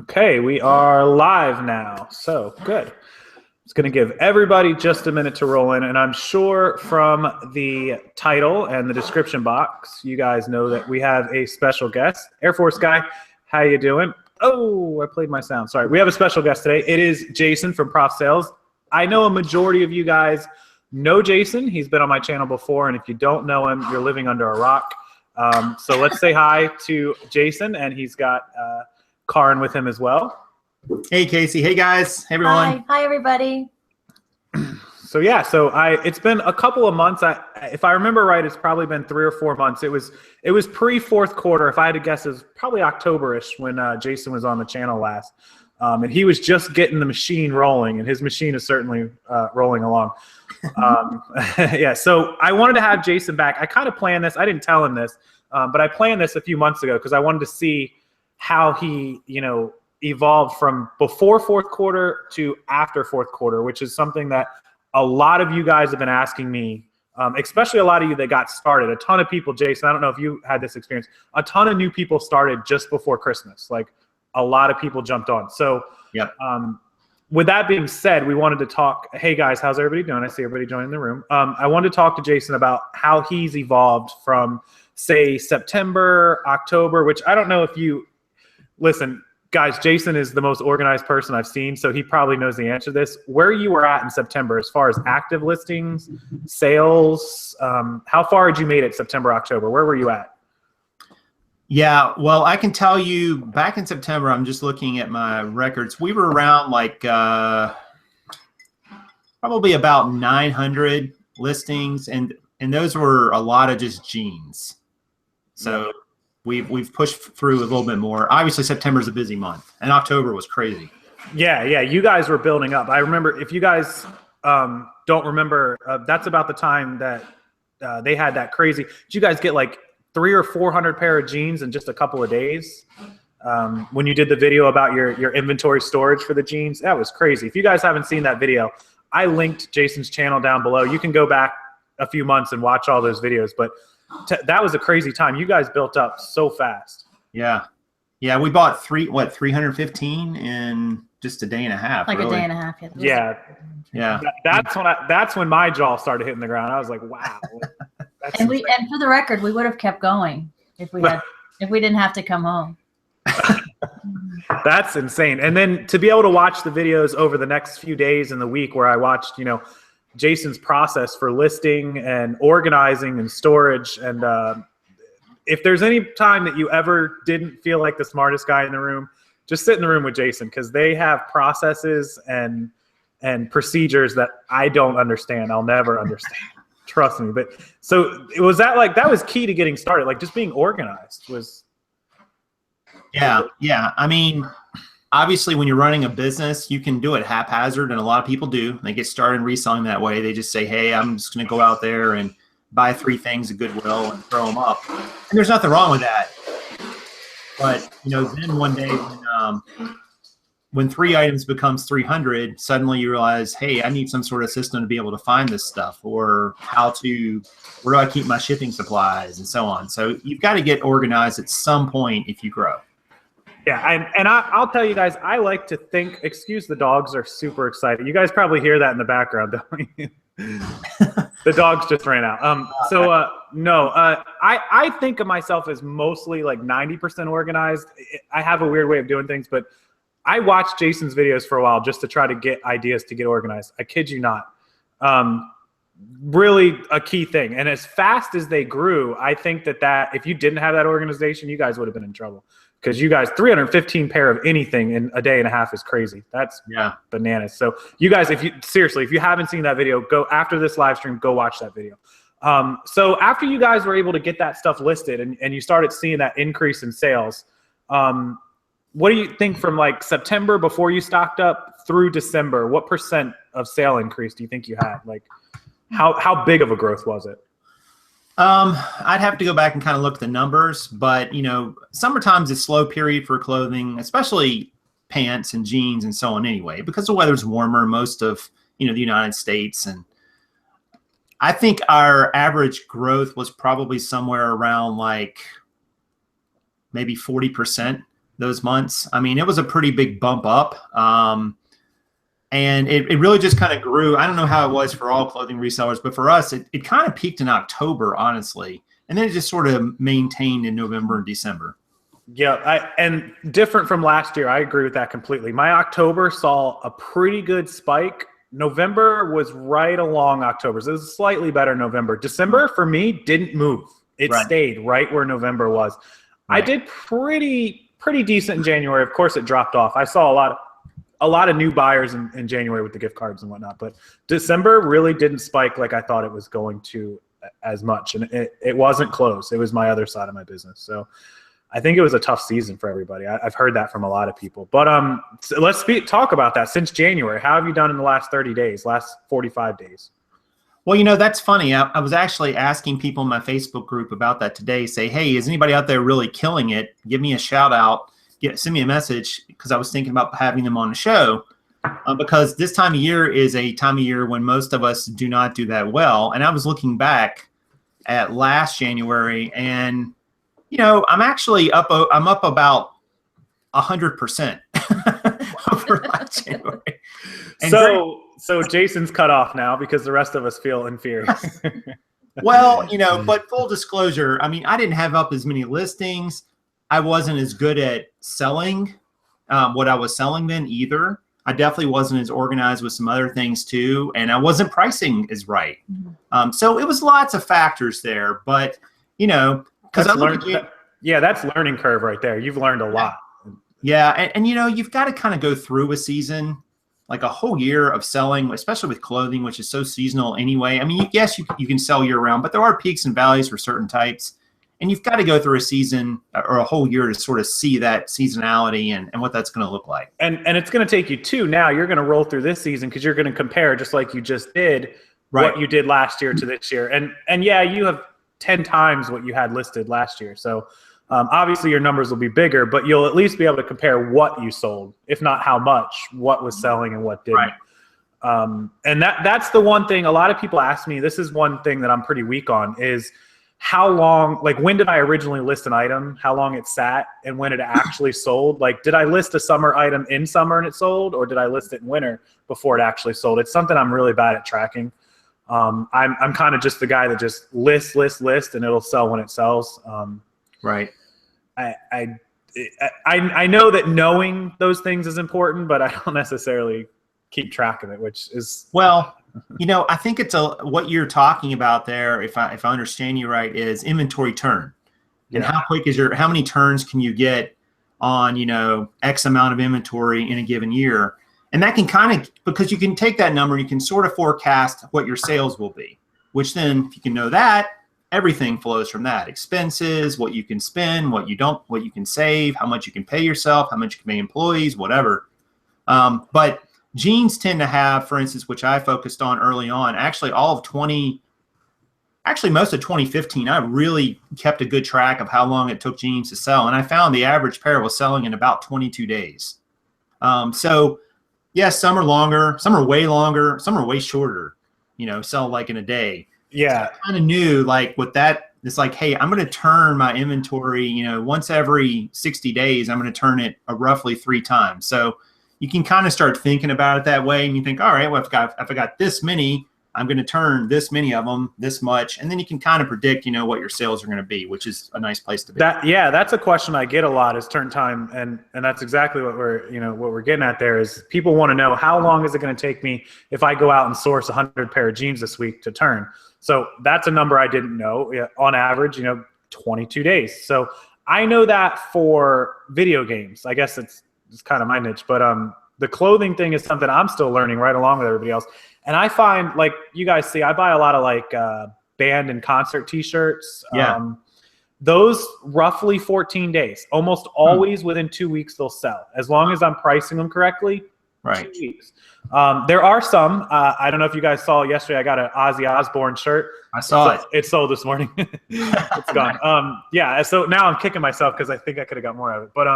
Okay, we are live now. So good. It's going to give everybody just a minute to roll in. And I'm sure from the title and the description box, you guys know that we have a special guest. Air Force guy, how you doing? Oh, I played my sound. Sorry. We have a special guest today. It is Jason from Prof Sales. I know a majority of you guys know Jason. He's been on my channel before. And if you don't know him, you're living under a rock. So let's say hi to Jason. And he's got Karin with him as well. Hey, Casey. Hey, guys. Hey, everyone. Hi, everybody. So yeah, it's been a couple of months. If I remember right, it's probably been 3 or 4 months. It was pre fourth quarter. If I had to guess, it was probably October-ish when Jason was on the channel last, and he was just getting the machine rolling, and his machine is certainly rolling along. Yeah. So I wanted to have Jason back. I kind of planned this. I didn't tell him this, but I planned this a few months ago because I wanted to see how he, evolved from before fourth quarter to after fourth quarter, which is something that a lot of you guys have been asking me, especially a lot of you that got started. A ton of people, Jason, I don't know if you had this experience, a ton of new people started just before Christmas. Like a lot of people jumped on. So yep. With that being said, we wanted to talk, hey guys, how's everybody doing? I see everybody joining the room. I wanted to talk to Jason about how he's evolved from, say, September, October, which I don't know if you, listen, guys, Jason is the most organized person I've seen, so he probably knows the answer to this. Where you were at in September as far as active listings, sales, how far had you made it September, October? Where were you at? Yeah, well, I can tell you back in September, I'm just looking at my records. We were around like probably about 900 listings, and those were a lot of just jeans. So we've pushed through a little bit more. Obviously, September is a busy month, and October was crazy. Yeah, you guys were building up. I remember, if you guys don't remember, that's about the time that they had that crazy. Did you guys get like 300 or 400 pair of jeans in just a couple of days? When you did the video about your inventory storage for the jeans, that was crazy. If you guys haven't seen that video, I linked Jason's channel down below. You can go back a few months and watch all those videos, but that was a crazy time. You guys built up so fast. Yeah. We bought 315 in just a day and a half. Like really. a day and a half. Yeah. That's when my jaw started hitting the ground. I was like, wow. And for the record, we would have kept going if we didn't have to come home. That's insane. And then to be able to watch the videos over the next few days in the week where I watched, Jason's process for listing and organizing and storage. And if there's any time that you ever didn't feel like the smartest guy in the room, just sit in the room with Jason, because they have processes and procedures that I don't understand. I'll never understand. Trust me. But so was that was key to getting started, like just being organized was. Yeah. I mean, obviously, when you're running a business, you can do it haphazard, and a lot of people do. They get started reselling that way. They just say, hey, I'm just going to go out there and buy 3 things at Goodwill and throw them up. And there's nothing wrong with that. But, then one day when 3 items becomes 300, suddenly you realize, hey, I need some sort of system to be able to find this stuff, or where do I keep my shipping supplies, and so on. So you've got to get organized at some point if you grow. Yeah, and I'll tell you guys, I like to think, excuse the dogs are super excited. You guys probably hear that in the background, don't you? The dogs just ran out. I think of myself as mostly like 90% organized. I have a weird way of doing things, but I watched Jason's videos for a while just to try to get ideas to get organized. I kid you not. Really a key thing. And as fast as they grew, I think that if you didn't have that organization, you guys would have been in trouble. Because you guys, 315 pair of anything in a day and a half is crazy. That's bananas. So you guys, if you haven't seen that video, go after this live stream, go watch that video. So after you guys were able to get that stuff listed and you started seeing that increase in sales, what do you think from like September before you stocked up through December, what % of sale increase do you think you had? Like how big of a growth was it? I'd have to go back and kind of look at the numbers, but summertime's a slow period for clothing, especially pants and jeans and so on anyway, because the weather's warmer most of, the United States. And I think our average growth was probably somewhere around like maybe 40%. those months. I mean, it was a pretty big bump up. And it really just kind of grew. I don't know how it was for all clothing resellers, but for us, it kind of peaked in October, honestly. And then it just sort of maintained in November and December. Yeah, and different from last year. I agree with that completely. My October saw a pretty good spike. November was right along October. So it was a slightly better November. December, for me, didn't move. It stayed right where November was. Right. I did pretty decent in January. Of course, it dropped off. I saw a lot of new buyers in January with the gift cards and whatnot. But December really didn't spike like I thought it was going to as much. And it wasn't close. It was my other side of my business. So I think it was a tough season for everybody. I've heard that from a lot of people. But so let's talk about that. Since January, how have you done in the last 30 days, last 45 days? Well, that's funny. I was actually asking people in my Facebook group about that today. Say, hey, is anybody out there really killing it? Give me a shout out. Send me a message, because I was thinking about having them on the show, because this time of year is a time of year when most of us do not do that well. And I was looking back at last January, and I'm actually up. I'm up about 100% over last January. And so Jason's cut off now because the rest of us feel inferior. Well, but full disclosure, I mean, I didn't have up as many listings. I wasn't as good at selling what I was selling then either. I definitely wasn't as organized with some other things too, and I wasn't pricing as right. So it was lots of factors there, but because that's learning curve right there. You've learned a lot. Yeah, and you've got to kind of go through a season, like a whole year of selling, especially with clothing, which is so seasonal anyway. I mean, yes, you can sell year round, but there are peaks and valleys for certain types. And you've got to go through a season or a whole year to sort of see that seasonality and what that's going to look like. And it's going to take you now. You're going to roll through this season because you're going to compare, just like you just did, what you did last year to this year. And yeah, you have 10 times what you had listed last year. So obviously your numbers will be bigger, but you'll at least be able to compare what you sold, if not how much, what was selling and what didn't. Right. And that's the one thing a lot of people ask me. This is one thing that I'm pretty weak on is how long, like when did I originally list an item, how long it sat, and when it actually sold? Like, did I list a summer item in summer and it sold, or did I list it in winter before it actually sold? It's something I'm really bad at tracking. I'm kind of just the guy that just lists, and it'll sell when it sells. Right. I know that knowing those things is important, but I don't necessarily keep track of it, which is I think it's what you're talking about there, if I understand you right, is inventory turn. And how quick how many turns can you get on, X amount of inventory in a given year? And that can kind of, because you can take that number, you can sort of forecast what your sales will be, which then if you can know that, everything flows from that. Expenses, what you can spend, what you can save, how much you can pay yourself, how much you can pay employees, whatever. But jeans tend to have, for instance, which I focused on early on, actually most of 2015, I really kept a good track of how long it took jeans to sell. And I found the average pair was selling in about 22 days. So yes, some are longer, some are way longer, some are way shorter, sell like in a day. Yeah. So I kind of knew with that, it's like, hey, I'm going to turn my inventory, once every 60 days, I'm going to turn it roughly 3 times. So you can kind of start thinking about it that way, and you think, all right, well, if I got this many, I'm going to turn this many of them, this much, and then you can kind of predict, what your sales are going to be, which is a nice place to be. That's a question I get a lot is turn time, and that's exactly what we're getting at there is people want to know how long is it going to take me if I go out and source 100 pair of jeans this week to turn. So that's a number I didn't know. On average, 22 days. So I know that for video games. I guess it's kind of my niche, but the clothing thing is something I'm still learning right along with everybody else. And I find, like you guys see, I buy a lot of band and concert t-shirts. Yeah. Those roughly 14 days, almost always within 2 weeks they'll sell. As long as I'm pricing them correctly, right. 2 weeks. There are some, I don't know if you guys saw yesterday, I got an Ozzy Osbourne shirt. I saw it. It sold this morning. It's gone. So now I'm kicking myself because I think I could have got more out of it. But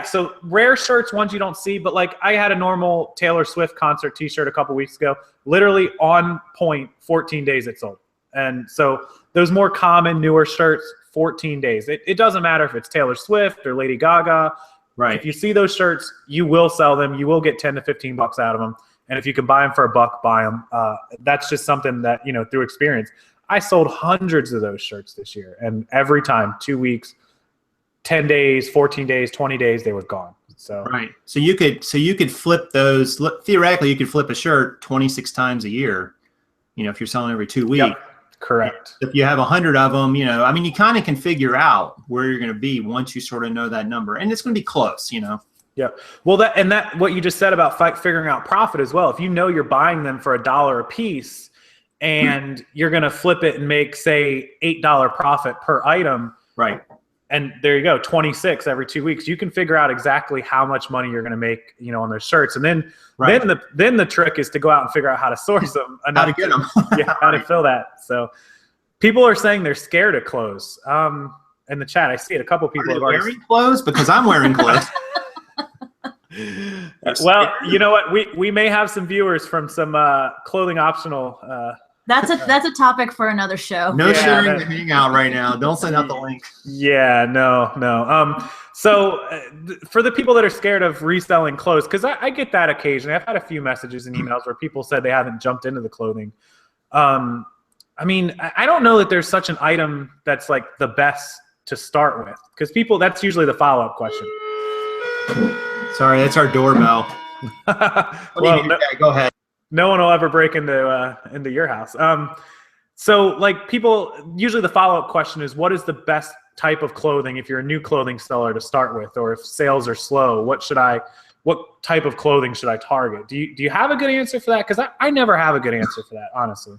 so rare shirts, ones you don't see, but like I had a normal Taylor Swift concert t-shirt a couple weeks ago, literally on point, 14 days it sold. And so those more common, newer shirts, 14 days. It doesn't matter if it's Taylor Swift or Lady Gaga. Right. If you see those shirts, you will sell them. You will get 10 to 15 bucks out of them. And if you can buy them for $1, buy them. That's just something that, through experience. I sold hundreds of those shirts this year. And every time, 2 weeks, 10 days, 14 days, 20 days, they were gone. So right. So you could flip those. Theoretically, you could flip a shirt 26 times a year. If you're selling every 2 weeks. Yep. Correct. If you have 100 of them, you kind of can figure out where you're going to be once you sort of know that number, and it's going to be close. Yeah. Well, that what you just said about figuring out profit as well. If you know you're buying them for $1 a piece, and you're going to flip it and make, say, $8 profit per item. Right. And there you go, 26 every 2 weeks. You can figure out exactly how much money you're going to make, on those shirts. And then, then the trick is to go out and figure out how to source them. How to get them. Yeah, how to fill that. So people are saying they're scared of clothes. In the chat, I see it. A couple people are wearing clothes because I'm wearing clothes. Well, you know what? We may have some viewers from some clothing optional. That's a topic for another show. No sharing the hangout right now. Don't send out the link. Yeah, no. So for the people that are scared of reselling clothes, because I get that occasionally. I've had a few messages and emails where people said they haven't jumped into the clothing. I don't know that there's such an item that's like the best to start with, because that's usually the follow-up question. Sorry, that's our doorbell. Well, go ahead. No one will ever break into your house. So like people, usually the follow-up question is, what is the best type of clothing if you're a new clothing seller to start with, or if sales are slow, what type of clothing should I target? Do you have a good answer for that? Because I never have a good answer for that, honestly.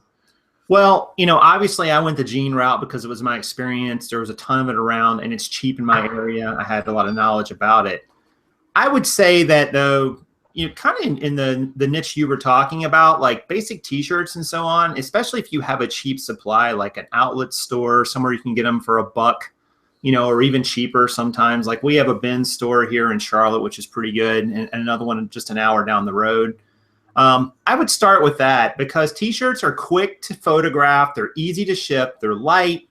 Well, obviously I went the jean route because it was my experience. There was a ton of it around, and it's cheap in my area. I had a lot of knowledge about it. I would say that, though, kind of in the niche you were talking about, like basic T-shirts and so on, especially if you have a cheap supply, like an outlet store, somewhere you can get them for $1, or even cheaper sometimes. Like we have a Ben's store here in Charlotte, which is pretty good, and another one just an hour down the road. I would start with that because T-shirts are quick to photograph. They're easy to ship. They're light.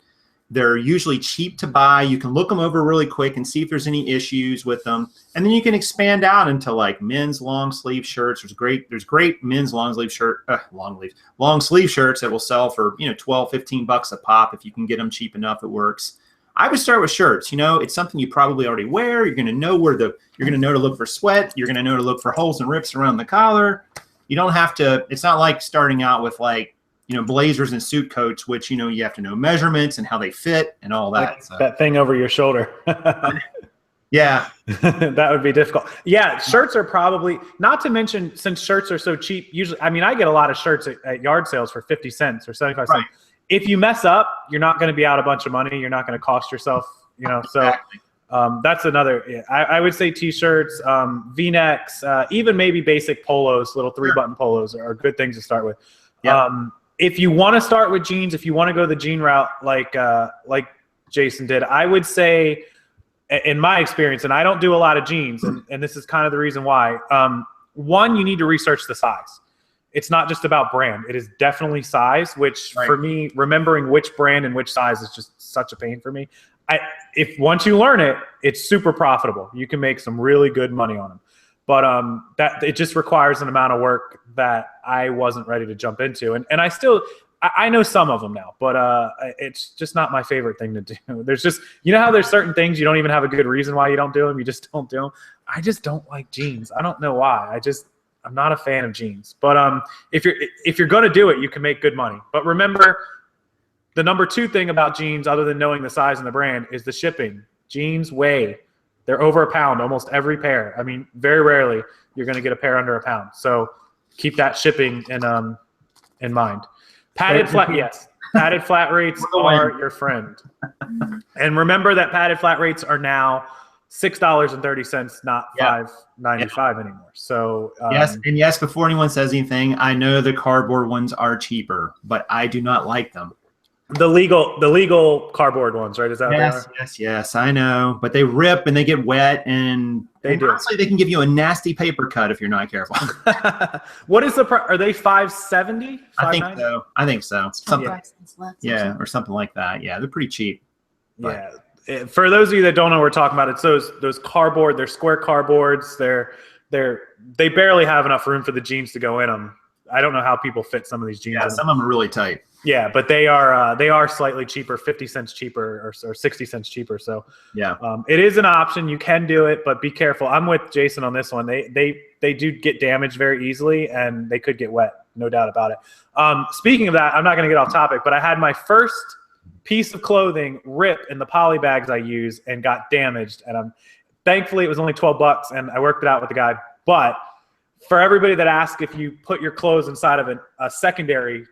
They're usually cheap to buy. You can look them over really quick and see if there's any issues with them. And then you can expand out into like men's long sleeve shirts. There's great men's long sleeve shirts that will sell for, $12, $15 a pop. If you can get them cheap enough, it works. I would start with shirts. It's something you probably already wear. You're going to know you're going to know to look for sweat. You're going to know to look for holes and rips around the collar. You don't have to, it's not like starting out with like, blazers and suit coats, which, you have to know measurements and how they fit and all that. Like that thing over your shoulder. Yeah. That would be difficult. Yeah. Shirts are probably, not to mention, since shirts are so cheap, usually, I get a lot of shirts at yard sales for 50 cents or 75 cents. If you mess up, you're not going to be out a bunch of money. You're not going to cost yourself, Exactly. So that's another, I would say T-shirts, V-necks, even maybe basic polos, little 3-button polos are good things to start with. Yep. If you want to start with jeans, if you want to go the jean route like Jason did, I would say, in my experience, and I don't do a lot of jeans, and this is kind of the reason why, one, you need to research the size. It's not just about brand. It is definitely size, which for me, remembering which brand and which size is just such a pain for me. If once you learn it, it's super profitable. You can make some really good money on them. But that it just requires an amount of work that I wasn't ready to jump into. And I know some of them now, but it's just not my favorite thing to do. There's just, how there's certain things you don't even have a good reason why you don't do them. You just don't do them. I just don't like jeans. I don't know why. I'm not a fan of jeans. But if you're going to do it, you can make good money. But remember, the number 2 thing about jeans, other than knowing the size and the brand, is the shipping. Jeans weigh. They're over a pound, almost every pair. Very rarely you're going to get a pair under a pound. So keep that shipping in mind. Padded flat rates are your friend. And remember that padded flat rates are now $6.30, not $5.95 anymore. So yes, before anyone says anything, I know the cardboard ones are cheaper, but I do not like them. The legal cardboard ones, right? Is that yes, I know. But they rip and they get wet, and honestly, they can give you a nasty paper cut if you're not careful. What is the price? Are they $5.70? I think so. Something, yeah, or something like that. Yeah, they're pretty cheap. Yeah. For those of you that don't know what we're talking about, it's those cardboard. They're square cardboards. They barely have enough room for the jeans to go in them. I don't know how people fit some of these jeans. Yeah, in some of them are really tight. Yeah, but they are slightly cheaper, 50 cents cheaper or 60 cents cheaper. So yeah, it is an option. You can do it, but be careful. I'm with Jason on this one. They do get damaged very easily, and they could get wet, no doubt about it. Speaking of that, I'm not going to get off topic, but I had my first piece of clothing rip in the poly bags I use and got damaged. And thankfully it was only $12, and I worked it out with the guy. But for everybody that asks if you put your clothes inside of a secondary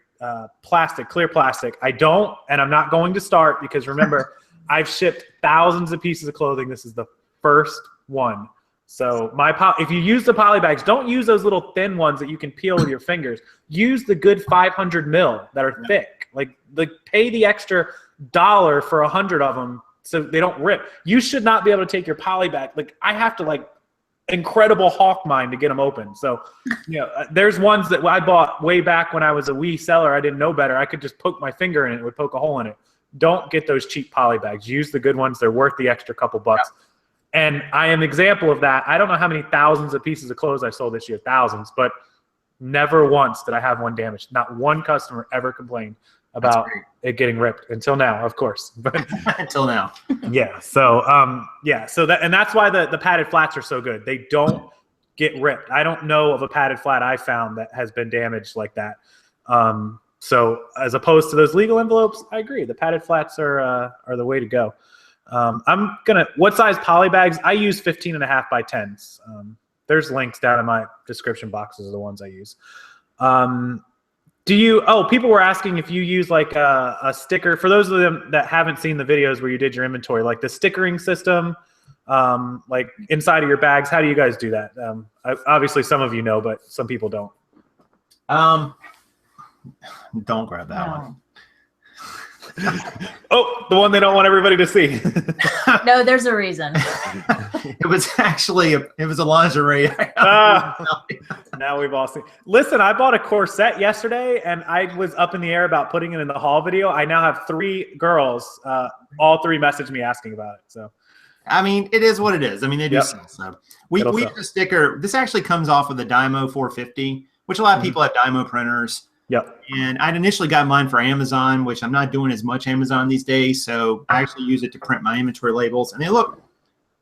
plastic, clear plastic, I don't, and I'm not going to start, because remember, I've shipped thousands of pieces of clothing. This is the first one. So if you use the poly bags, don't use those little thin ones that you can peel with your fingers. Use the good 500 mil that are thick. Like pay the extra $1 for 100 of them so they don't rip. You should not be able to take your poly bag. Like I have to incredible hawk mine to get them open. So, there's ones that I bought way back when I was a wee seller. I didn't know better. I could just poke my finger in it. It would poke a hole in it. Don't get those cheap poly bags. Use the good ones. They're worth the extra couple bucks. Yeah. And I am an example of that. I don't know how many thousands of pieces of clothes I sold this year, thousands, but never once did I have one damaged. Not one customer ever complained about it getting ripped until now, of course. But until now. Yeah. So, that's why the padded flats are so good. They don't get ripped. I don't know of a padded flat I found that has been damaged like that. So as opposed to those legal envelopes, I agree. The padded flats are the way to go. What size poly bags? I use 15.5 by 10s. There's links down in my description boxes of the ones I use. People were asking if you use a sticker. For those of them that haven't seen the videos where you did your inventory, like the stickering system, inside of your bags, how do you guys do that? Obviously some of you know, but some people don't. Don't grab that one. Oh, the one they don't want everybody to see. No, there's a reason. It was a lingerie. Now we've all seen. Listen, I bought a corset yesterday, and I was up in the air about putting it in the haul video. I now have 3 girls. All 3 messaged me asking about it. So, I mean, it is what it is. I mean, they do sell. So we use a sticker. This actually comes off of the Dymo 450, which a lot of people have Dymo printers. Yep. And I'd initially got mine for Amazon, which I'm not doing as much Amazon these days. So I actually use it to print my inventory labels. And they look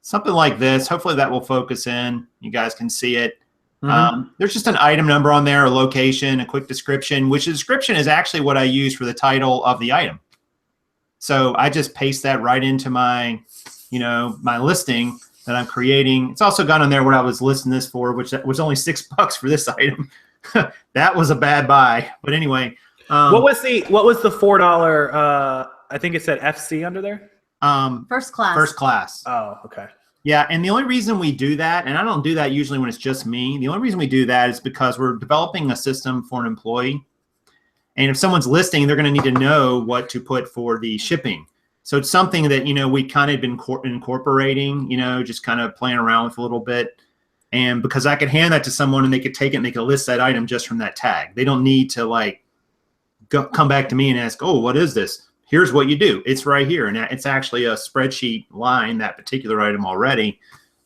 something like this. Hopefully that will focus in. You guys can see it. Mm-hmm. There's just an item number on there, a location, a quick description, which the description is actually what I use for the title of the item. So I just paste that right into my, my listing that I'm creating. It's also got on there what I was listing this for, which was only $6 for this item. That was a bad buy, but anyway. What was the $4? I think it said FC under there. First class. First class. Oh, okay. Yeah, and the only reason we do that, and I don't do that usually when it's just me. The only reason we do that is because we're developing a system for an employee, and if someone's listing, they're going to need to know what to put for the shipping. So it's something that we kind of been incorporating, just kind of playing around with a little bit. And because I could hand that to someone and they could take it and they could list that item just from that tag. They don't need to come back to me and ask, oh, what is this? Here's what you do. It's right here. And it's actually a spreadsheet line, that particular item already.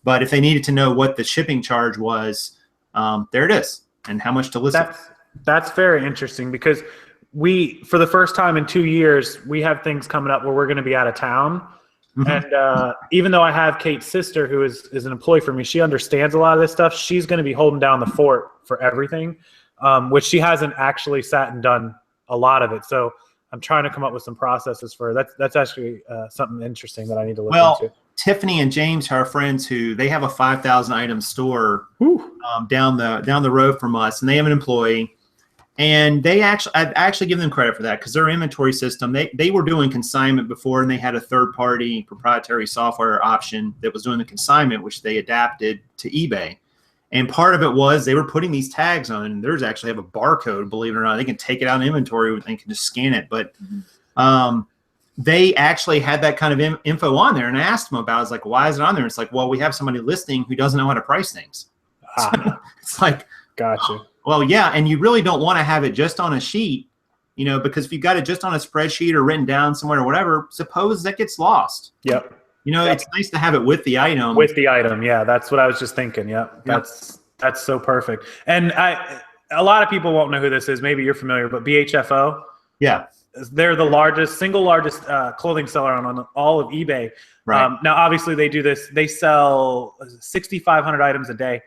But if they needed to know what the shipping charge was, there it is. And how much to list it. That's very interesting, because for the first time in 2 years, we have things coming up where we're going to be out of town. Mm-hmm. And even though I have Kate's sister, who is an employee for me, she understands a lot of this stuff. She's going to be holding down the fort for everything, which she hasn't actually sat and done a lot of it. So I'm trying to come up with some processes for her. That's actually something interesting that I need to look into. Tiffany and James are friends who they have a 5,000 item store down the road from us, and they have an employee. And I actually give them credit for that, because their inventory system, they were doing consignment before, and they had a third-party proprietary software option that was doing the consignment, which they adapted to eBay. And part of it was they were putting these tags on, and there's actually have a barcode, believe it or not. They can take it out in inventory, they can just scan it. But they actually had that kind of info on there, and I asked them about it. I was like, why is it on there? It's like, well, we have somebody listing who doesn't know how to price things. It's like, gotcha. Well, yeah, and you really don't want to have it just on a sheet, because if you've got it just on a spreadsheet or written down somewhere or whatever, suppose that gets lost. Yep. You know, it's nice to have it with the item. With the item, yeah, that's what I was just thinking. Yep, that's so perfect. And a lot of people won't know who this is. Maybe you're familiar, but BHFO. Yeah, they're the single largest clothing seller on all of eBay. Right. Now, obviously, they do this. They sell 6,500 items a day.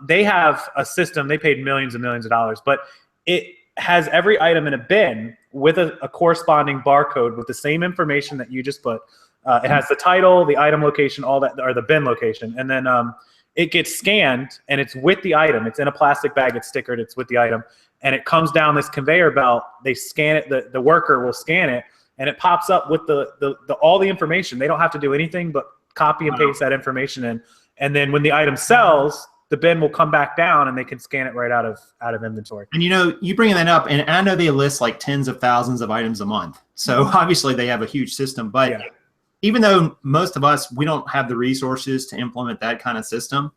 They have a system. They paid millions and millions of dollars, but it has every item in a bin with a corresponding barcode with the same information that you just put. It has the title, the item location, all that, or the bin location, and then it gets scanned, and it's with the item. It's in a plastic bag. It's stickered. It's with the item, and it comes down this conveyor belt. They scan it. The worker will scan it, and it pops up with all the information. They don't have to do anything but copy and paste that information in, and then when the item sells, the bin will come back down, and they can scan it right out of inventory. And you know, you bringing that up, and I know they list like tens of thousands of items a month, so obviously they have a huge system, but. Yeah. Even though most of us, we don't have the resources to implement that kind of system,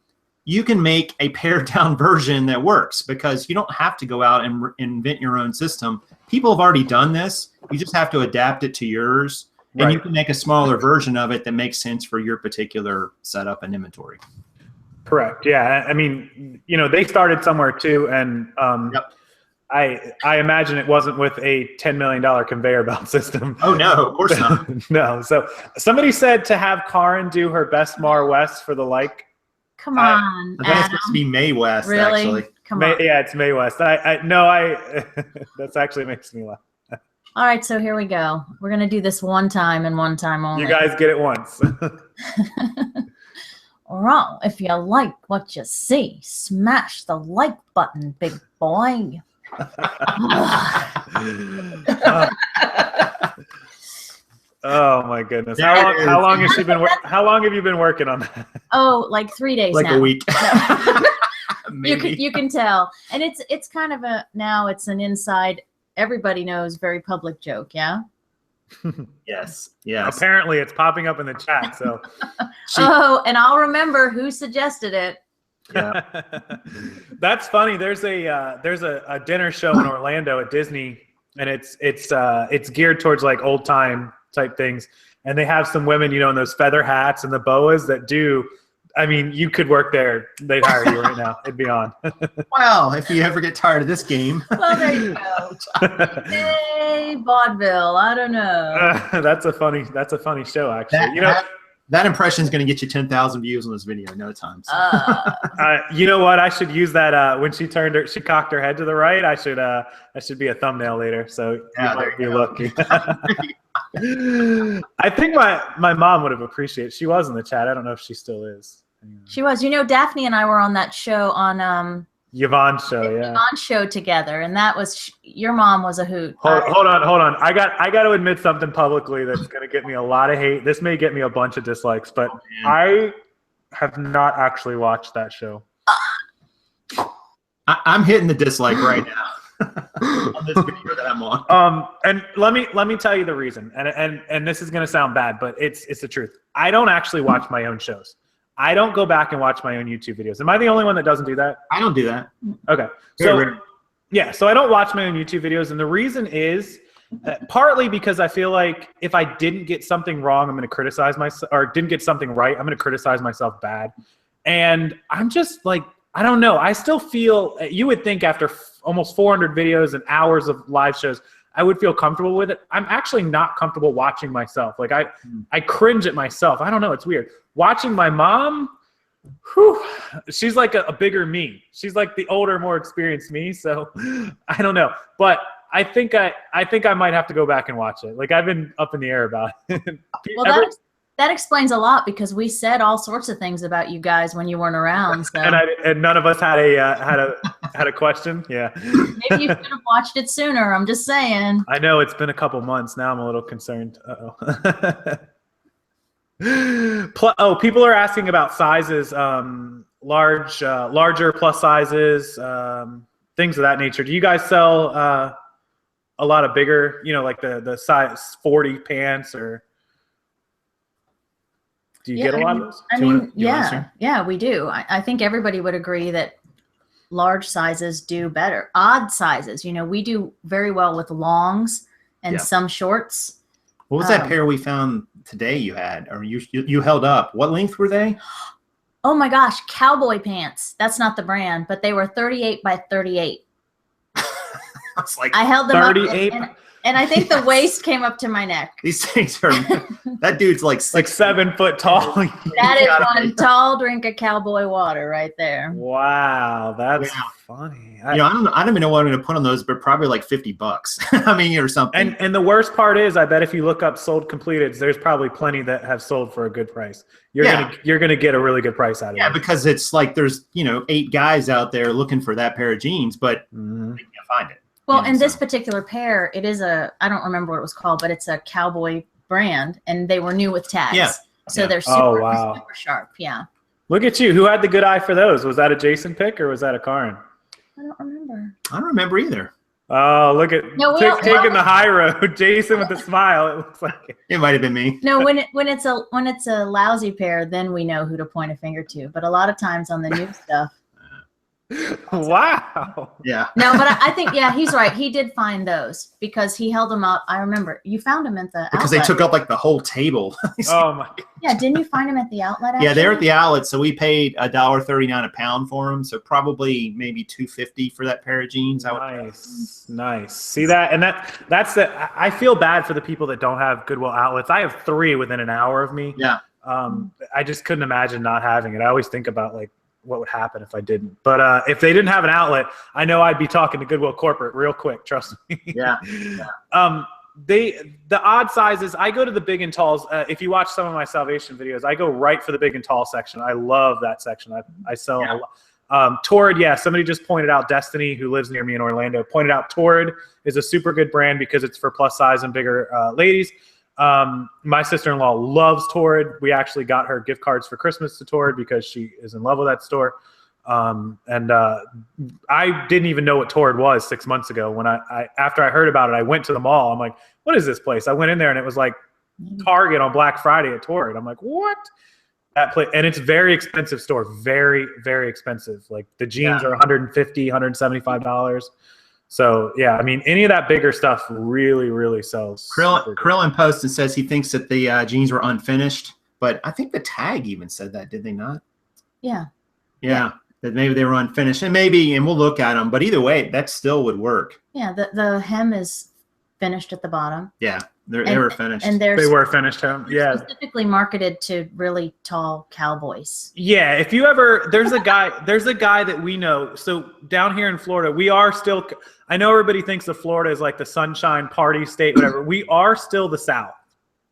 you can make a pared down version that works because you don't have to go out and invent your own system. People have already done this. You just have to adapt it to yours, and you can make a smaller version of it that makes sense for your particular setup and inventory. Correct. Yeah. I mean, you know, they started somewhere too, and I imagine it wasn't with a $10 million conveyor belt system. Oh, no, of course not. No. So somebody said to have Karin do her best Mar West for the like. Come on, I think it's supposed to be May West, really? Actually. Come on. Yeah, it's May West. That's actually makes me laugh. All right, so here we go. We're going to do this one time and one time only. You guys get it once. Well, if you like what you see, smash the like button, big boy. Oh my goodness! How long has she been? How long have you been working on that? Oh, like 3 days. Like now. a week. You can tell, and it's kind of it's an inside. Everybody knows, very public joke. Yeah. Yes. Apparently, it's popping up in the chat. So. And I'll remember who suggested it. Yeah. That's funny. There's a dinner show in Orlando at Disney, and it's geared towards like old time type things. And they have some women, you know, in those feather hats and the boas that do. I mean, you could work there. They'd hire you right now. It'd be on. Well, if you ever get tired of this game. Well, there you go. Hey, vaudeville. I don't know. That's a funny show, actually. That impression is going to get you 10,000 views on this video in no time. So. You know what? I should use that when she cocked her head to the right. That should be a thumbnail later. So you might be lucky. I think my mom would have appreciated it. She was in the chat. I don't know if she still is. She was. You know, Daphne and I were on that show on Yvonne's show, yeah. Yvonne's show together, and that was your mom was a hoot. Hold on. I got to admit something publicly that's going to get me a lot of hate. This may get me a bunch of dislikes, but I have not actually watched that show. I'm hitting the dislike right now on this video that I'm on. And let me tell you the reason. And this is going to sound bad, but it's the truth. I don't actually watch my own shows. I don't go back and watch my own YouTube videos. Am I the only one that doesn't do that? I don't do that. Okay. So I don't watch my own YouTube videos. And the reason is partly because I feel like if I didn't get something wrong, I'm going to criticize myself, or didn't get something right, I'm going to criticize myself bad. And I'm just like, I don't know. I still feel, you would think after almost 400 videos and hours of live shows, I would feel comfortable with it. I'm actually not comfortable watching myself. Like I cringe at myself. I don't know. It's weird. Watching my mom, she's like a bigger me. She's like the older, more experienced me. So I don't know. But I think I might have to go back and watch it. Like I've been up in the air about it. Well, that explains a lot because we said all sorts of things about you guys when you weren't around. So. And none of us had a question. Yeah. Maybe you should have watched it sooner. I'm just saying. I know it's been a couple months now. I'm a little concerned. People are asking about sizes, larger plus sizes, things of that nature. Do you guys sell a lot of bigger, like the size 40 pants, or do you get a lot of those? I mean, yeah, we do. I think everybody would agree that large sizes do better. Odd sizes, we do very well with longs and some shorts. What was that pair we found today you had, or you held up. What length were they? Oh my gosh, cowboy pants. That's not the brand, but they were 38 by 38. It's like I held them 38. up, and I think the waist came up to my neck. These things are. That dude's like Like 7 foot tall. That is one tall drink of cowboy water right there. Wow, that's Yeah. funny. I don't even know what I'm going to put on those, but probably like $50. I mean, or something. And the worst part is, I bet if you look up sold completed, there's probably plenty that have sold for a good price. You're gonna get a really good price out of it. Yeah, because it's like there's 8 guys out there looking for that pair of jeans, but they can't find it. Well, Yeah, and this so. particular pair, it is I don't remember what it was called, but it's a cowboy brand, and they were new with tags. Yeah. So Yeah. they're super sharp. Yeah. Look at you. Who had the good eye for those? Was that a Jason pick or was that a Karin? I don't remember. I don't remember either. Oh, look at taking the high road. Jason with a smile. It looks like It might have been me. No, when it's a lousy pair, then we know who to point a finger to. But a lot of times on the new stuff. Wow. Yeah. No, but I think he's right. He did find those because he held them up. I remember you found them at the Because outlet. they took up like the whole table. Oh my. Yeah, didn't you find them at the outlet? Yeah, they're at actually? the outlet, so we paid $1.39 a pound for them. So probably maybe $2.50 for that pair of jeans. Nice. See that, and that's the. I feel bad for the people that don't have Goodwill outlets. I have 3 within an hour of me. Yeah. I just couldn't imagine not having it. I always think about like what would happen if I didn't. But if they didn't have an outlet, I know I'd be talking to Goodwill corporate real quick. Trust me. Yeah. The odd sizes, I go to the big and talls. If you watch some of my Salvation videos, I go right for the big and tall section. I love that section. I sell a lot. Torrid, somebody just pointed out, Destiny, who lives near me in Orlando, pointed out Torrid is a super good brand because it's for plus size and bigger ladies. My sister-in-law loves Torrid. We actually got her gift cards for Christmas to Torrid because she is in love with that store. I didn't even know what Torrid was 6 months ago. When after I heard about it, I went to the mall. I'm like, what is this place? I went in there and it was like Target on Black Friday at Torrid. I'm like, what? That place, and it's very expensive store. Very, very expensive. Like the jeans are $150, $175. So yeah, I mean, any of that bigger stuff really, really sells. Krillin posts and says he thinks that the jeans were unfinished, but I think the tag even said that, did they not? Yeah. Yeah. That maybe they were unfinished, and we'll look at them. But either way, that still would work. Yeah, the hem is finished at the bottom. Yeah, they were finished. And they were finished hem. Yeah, specifically marketed to really tall cowboys. Yeah, if you ever, there's a guy that we know. So down here in Florida, we are still. I know everybody thinks of Florida as like the sunshine party state, whatever. We are still the South.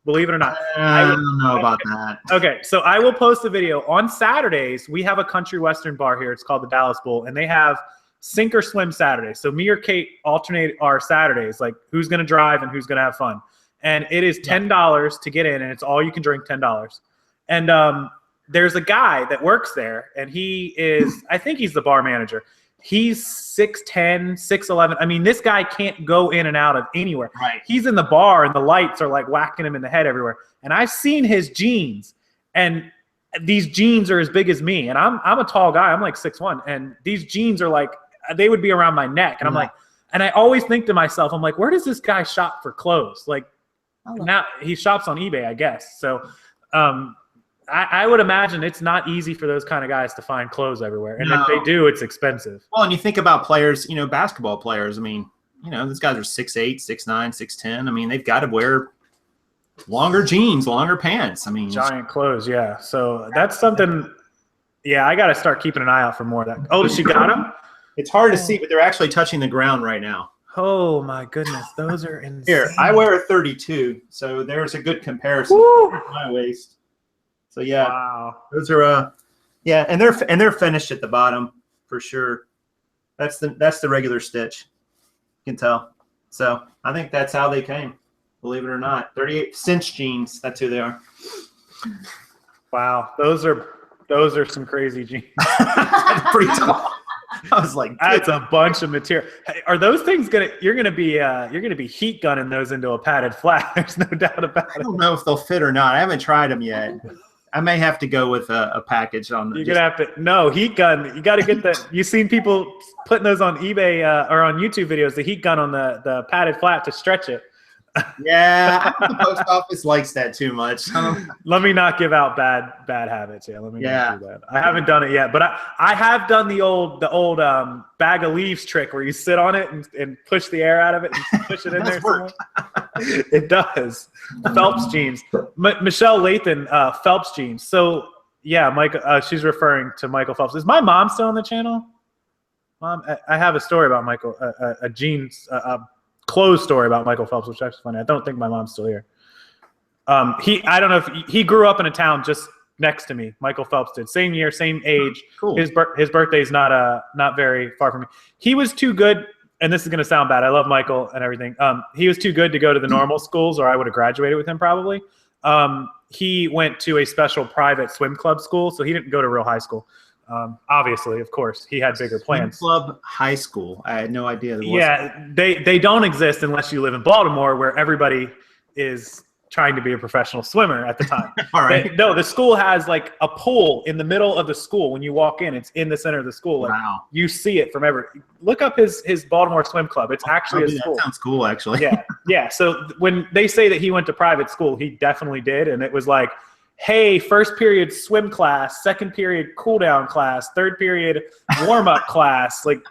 Believe it or not. I don't know about that. Okay, so I will post a video. On Saturdays, we have a country western bar here. It's called the Dallas Bull, and they have sink or swim Saturdays. So me or Kate alternate our Saturdays, like who's going to drive and who's going to have fun. And it is $10 to get in, and it's all you can drink, $10. And there's a guy that works there, and he is, I think he's the bar manager. He's 6'10", 6'11". I mean, this guy can't go in and out of anywhere. Right. He's in the bar, and the lights are like whacking him in the head everywhere. And I've seen his jeans, and these jeans are as big as me. And I'm a tall guy. I'm like 6'1", and these jeans are like, they would be around my neck. And I'm like, and I always think to myself, I'm like, where does this guy shop for clothes? Like, now he shops on eBay, I guess. So I would imagine it's not easy for those kind of guys to find clothes everywhere. And if they do, it's expensive. Well, and you think about players, basketball players. I mean, these guys are 6'8", 6'9", 6'10". I mean, they've got to wear longer jeans, longer pants. I mean, giant clothes, yeah. So that's something. Yeah, I got to start keeping an eye out for more of that. Oh, she got them? It's hard to see, but they're actually touching the ground right now. Oh my goodness, those are insane. Here, I wear a 32, so there's a good comparison. Woo! My waist. So yeah, wow. Those are and they're finished at the bottom for sure. That's the regular stitch. You can tell. So I think that's how they came. Believe it or not, 38 cinch jeans. That's who they are. Wow, those are some crazy jeans. Pretty tall. I was like, that's a bunch of material. Hey, are those things you're gonna be heat gunning those into a padded flat? There's no doubt about it. I don't know if they'll fit or not. I haven't tried them yet. I may have to go with a package on them. You're gonna have to heat gun. You got to get that. You've seen people putting those on eBay or on YouTube videos. The heat gun on the padded flat to stretch it. Yeah, I don't think the post office likes that too much. Let me not give out bad habits. Yeah, let me not do that. I haven't done it yet, but I have done the old bag of leaves trick where you sit on it and push the air out of it and push it in there somewhere. It does. Phelps jeans. Michelle Lathan, Phelps jeans. So yeah, Mike. She's referring to Michael Phelps. Is my mom still on the channel? Mom, I have a story about Michael, a jeans, clothes story about Michael Phelps, which is actually funny. I don't think my mom's still here. I don't know if he grew up in a town just next to me. Michael Phelps did. Same year, same age. Cool. His birthday's not very far from me. He was too good, and this is gonna sound bad. I love Michael and everything. He was too good to go to the normal schools, or I would have graduated with him probably. He went to a special private swim club school, so he didn't go to real high school. Obviously, of course, he had bigger plans. Swim club high school. I had no idea. Yeah, they don't exist unless you live in Baltimore, where everybody is trying to be a professional swimmer at the time. All right. No, the school has like a pool in the middle of the school. When you walk in, it's in the center of the school. Like, wow. You see it from every. Look up his Baltimore Swim Club. It's actually a school. That sounds cool, actually. Yeah. So when they say that he went to private school, he definitely did, and it was like, hey, first period swim class, second period cool down class, third period warm up class. Like,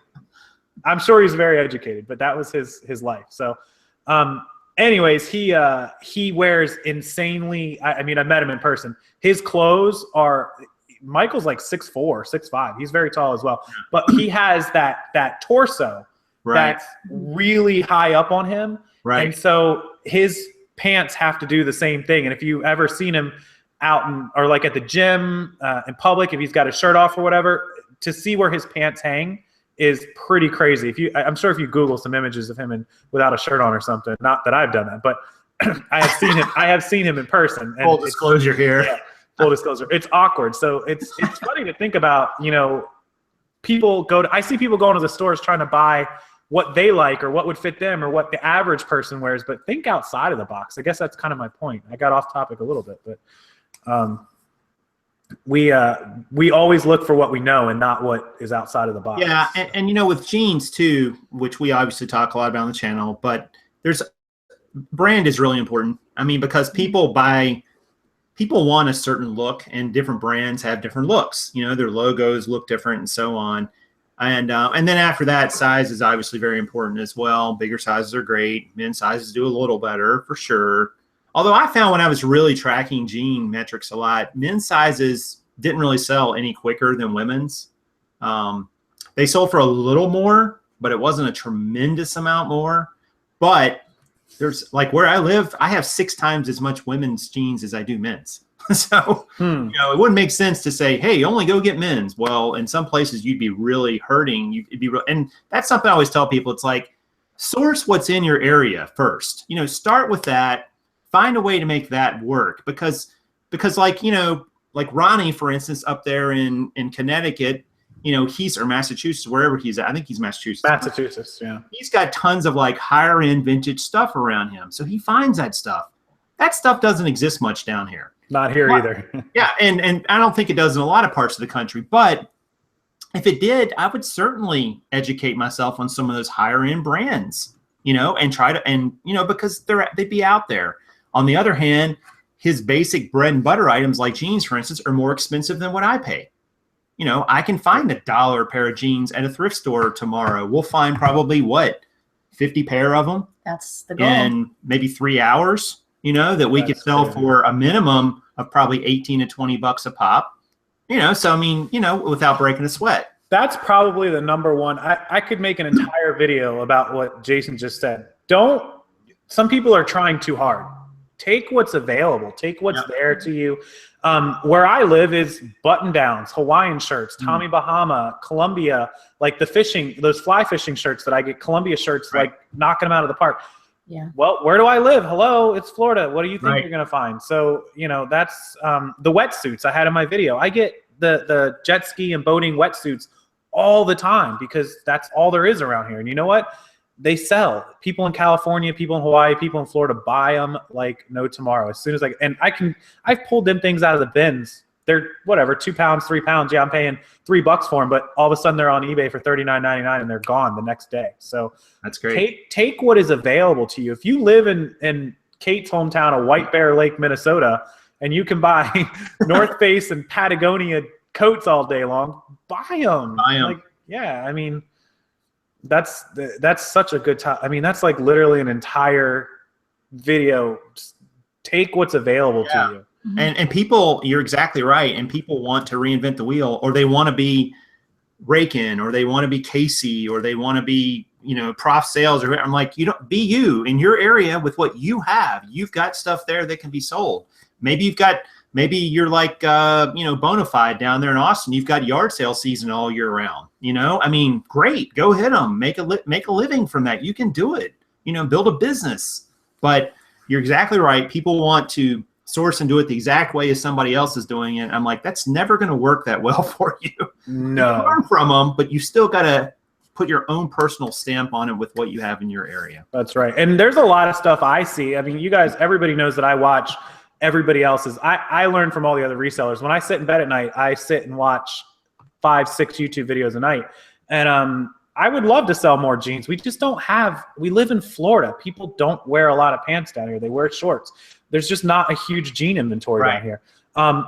I'm sure he's very educated, but that was his life. So, anyways, he wears insanely. I mean, I met him in person. His clothes are. Michael's like 6'4", 6'5". He's very tall as well, but he has that torso that's really high up on him, and so his pants have to do the same thing. And if you ever seen him out or like at the gym in public, if he's got his shirt off or whatever, to see where his pants hang is pretty crazy. I'm sure if you Google some images of him and without a shirt on or something, not that I've done that, but I have seen him in person. And full disclosure here. Yeah, full disclosure. It's awkward. So it's funny to think about, people I see people going to the stores trying to buy what they like or what would fit them or what the average person wears, but think outside of the box. I guess that's kind of my point. I got off topic a little bit, but we always look for what we know and not what is outside of the box. Yeah, and with jeans too, which we obviously talk a lot about on the channel, but brand is really important. I mean, because people want a certain look, and different brands have different looks. Their logos look different and so on. And then after that, size is obviously very important as well. Bigger sizes are great. Men's sizes do a little better for sure. Although I found when I was really tracking jean metrics a lot, men's sizes didn't really sell any quicker than women's. They sold for a little more, but it wasn't a tremendous amount more. But there's like where I live, I have 6 times as much women's jeans as I do men's. So, it wouldn't make sense to say, hey, only go get men's. Well, in some places you'd be really hurting. And that's something I always tell people. It's like, source what's in your area first. Start with that. Find a way to make that work because like Ronnie, for instance, up there in Connecticut, or Massachusetts, wherever he's at. I think he's Massachusetts. Massachusetts, yeah. He's got tons of like higher end vintage stuff around him. So he finds that stuff. That stuff doesn't exist much down here. Not here either. Yeah. And I don't think it does in a lot of parts of the country, but if it did, I would certainly educate myself on some of those higher end brands, and try to, because they'd be out there. On the other hand, his basic bread and butter items like jeans, for instance, are more expensive than what I pay. I can find $1 pair of jeans at a thrift store tomorrow. We'll find probably 50 pair of them. That's the goal. In maybe 3 hours, that we could sell for a minimum of probably 18 to 20 bucks a pop. So I mean, without breaking a sweat. That's probably the number one. I could make an entire video about what Jason just said. Some people are trying too hard. Take what's available. Take what's there to you. Where I live is button downs, Hawaiian shirts, Tommy Bahama, Columbia, like those fly fishing shirts that I get, Columbia shirts, like knocking them out of the park. Yeah. Well, where do I live? Hello, it's Florida. What do you think you're going to find? So, that's the wetsuits I had in my video. I get the jet ski and boating wetsuits all the time because that's all there is around here. And you know what? They sell. People in California, people in Hawaii, people in Florida buy them like no tomorrow. As soon as I've pulled them things out of the bins they're whatever, 2 pounds, 3 pounds. Yeah, I'm paying $3 for them, but all of a sudden they're on eBay for $39.99 and they're gone the next day. So that's great. Take what is available to you. If you live in Kate's hometown of White Bear Lake, Minnesota, and you can buy North Face and Patagonia coats all day long, buy them. Like, yeah, I mean, that's such a good time. I mean, that's like literally an entire video. Just take what's available to you. And people, you're exactly right. And people want to reinvent the wheel, or they want to be Raikin, or they want to be Casey, or they want to be, Prof Sales. Or I'm like, be you in your area with what you have. You've got stuff there that can be sold. Maybe you're like, Bonafide down there in Austin. You've got yard sale season all year round. I mean, great. Go hit them. Make a living from that. You can do it. Build a business. But you're exactly right. People want to source and do it the exact way as somebody else is doing it. I'm like, that's never going to work that well for you. No. You learn from them, but you still got to put your own personal stamp on it with what you have in your area. That's right. And there's a lot of stuff I see. I mean, you guys, everybody knows that I watch everybody else's. I learn from all the other resellers. When I sit in bed at night, I sit and watch 5, 6 YouTube videos a night. And I would love to sell more jeans. We just don't have, we live in Florida. People don't wear a lot of pants down here. They wear shorts. There's just not a huge jean inventory down here.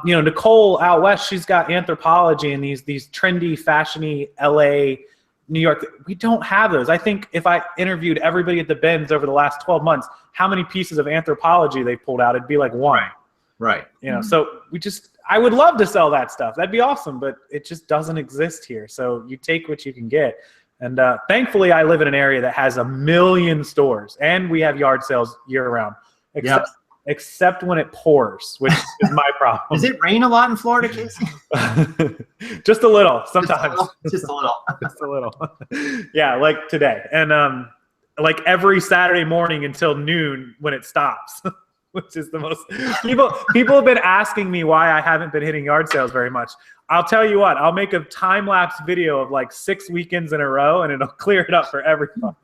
Nicole out west, she's got Anthropology and these trendy, fashiony LA, New York. We don't have those. I think if I interviewed everybody at the bins over the last 12 months, how many pieces of Anthropology they pulled out, it'd be like one. Right. So I would love to sell that stuff. That'd be awesome, but it just doesn't exist here. So you take what you can get. And thankfully, I live in an area that has 1 million stores, and we have yard sales year round, except when it pours, which is my problem. Does it rain a lot in Florida, Casey? Just a little, sometimes. Just a little. Just a little. Yeah, like today. And like every Saturday morning until noon when it stops, which is the most people have been asking me why I haven't been hitting yard sales very much. I'll tell you what, I'll make a time-lapse video of like 6 weekends in a row and it'll clear it up for everybody.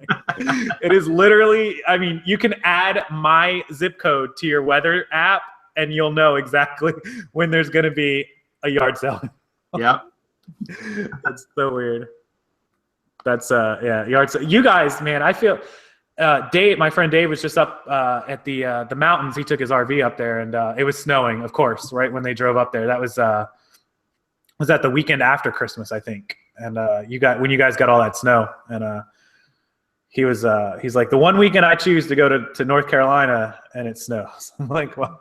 It is literally, I mean, you can add my zip code to your weather app and you'll know exactly when there's going to be a yard sale. Yeah. That's so weird. That's yard sale. You guys, man, I feel Dave, my friend Dave was just up at the mountains. He took his RV up there and it was snowing, of course, right when they drove up there. That was that the weekend after Christmas, I think. And when you guys got all that snow, and he's like, the one weekend I choose to go to North Carolina and it snows. I'm like, well,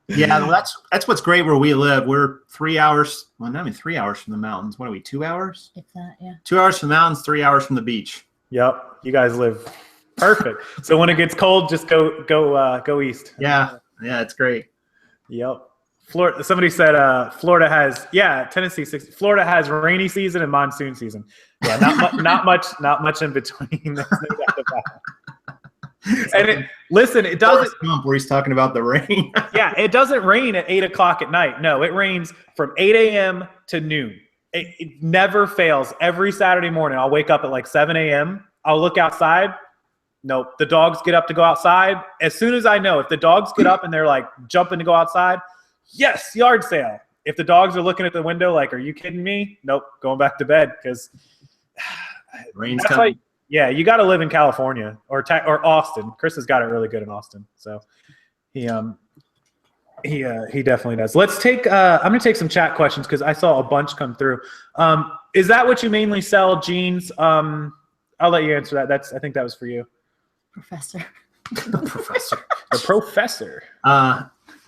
yeah, well, that's what's great where we live. We're 3 hours, well, not even 3 hours from the mountains. What are we, 2 hours? If that, yeah. 2 hours from the mountains, 3 hours from the beach. Yep, you guys live perfect. So when it gets cold, just go east. Yeah, it's great. Yep. Florida. Somebody said Florida has Tennessee. Florida has rainy season and monsoon season. Yeah, not much in between. There's no doubt about it. And it doesn't. Where he's talking about the rain. Yeah, it doesn't rain at 8 o'clock at night. No, it rains from 8 a.m. to noon. It never fails. Every Saturday morning, I'll wake up at like 7 a.m. I'll look outside. Nope. The dogs get up to go outside. As soon as I know, if the dogs get up and they're like jumping to go outside, yes, yard sale. If the dogs are looking at the window like, are you kidding me? Nope, going back to bed because rain's coming. Yeah, you got to live in California or Austin. Chris has got it really good in Austin, so he definitely does. Let's take. I'm gonna take some chat questions because I saw a bunch come through. Is that what you mainly sell, jeans? I'll let you answer that. I think that was for you, Professor. The professor. The professor.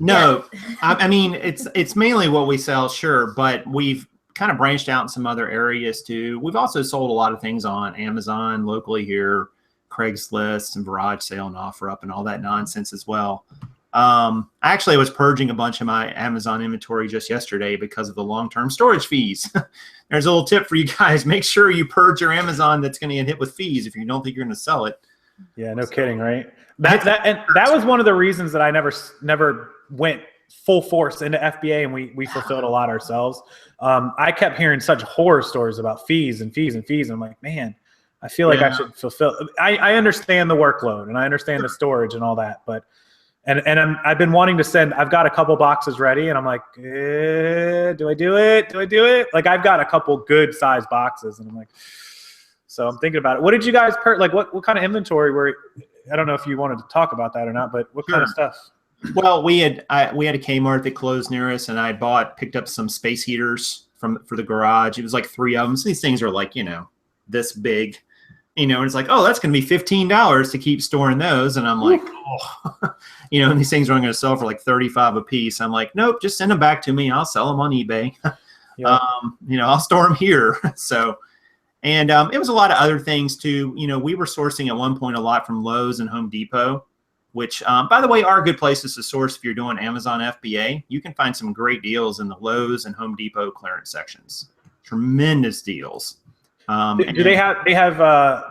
No, I mean, it's mainly what we sell, sure, but we've kind of branched out in some other areas too. We've also sold a lot of things on Amazon locally here, Craigslist and Garage Sale and OfferUp and all that nonsense as well. Actually, I was purging a bunch of my Amazon inventory just yesterday because of the long-term storage fees. There's a little tip for you guys. Make sure you purge your Amazon that's going to get hit with fees if you don't think you're going to sell it. Yeah, no kidding, right? That was one of the reasons that I never went full force into FBA and we fulfilled a lot ourselves. I kept hearing such horror stories about fees and fees and fees. And I'm like, man, I feel like I should fulfill. I understand the workload and I understand the storage and all that, but I've been wanting to send. I've got a couple boxes ready, and I'm like, do I do it? Do I do it? Like I've got a couple good size boxes, and I'm like, so I'm thinking about it. What did you guys like? What kind of inventory were? I don't know if you wanted to talk about that or not, but what kind of stuff? Well, we had a Kmart that closed near us, and I picked up some space heaters for the garage. It was like 3 of them. So these things are like, this big, and it's like, oh, that's going to be $15 to keep storing those. And I'm like, oh, and these things are only going to sell for like $35 a piece. I'm like, nope, just send them back to me. I'll sell them on eBay. Yeah. I'll store them here. So, and it was a lot of other things too. We were sourcing at one point a lot from Lowe's and Home Depot, which, by the way, are good places to source if you're doing Amazon FBA. You can find some great deals in the Lowe's and Home Depot clearance sections. Tremendous deals. Do they have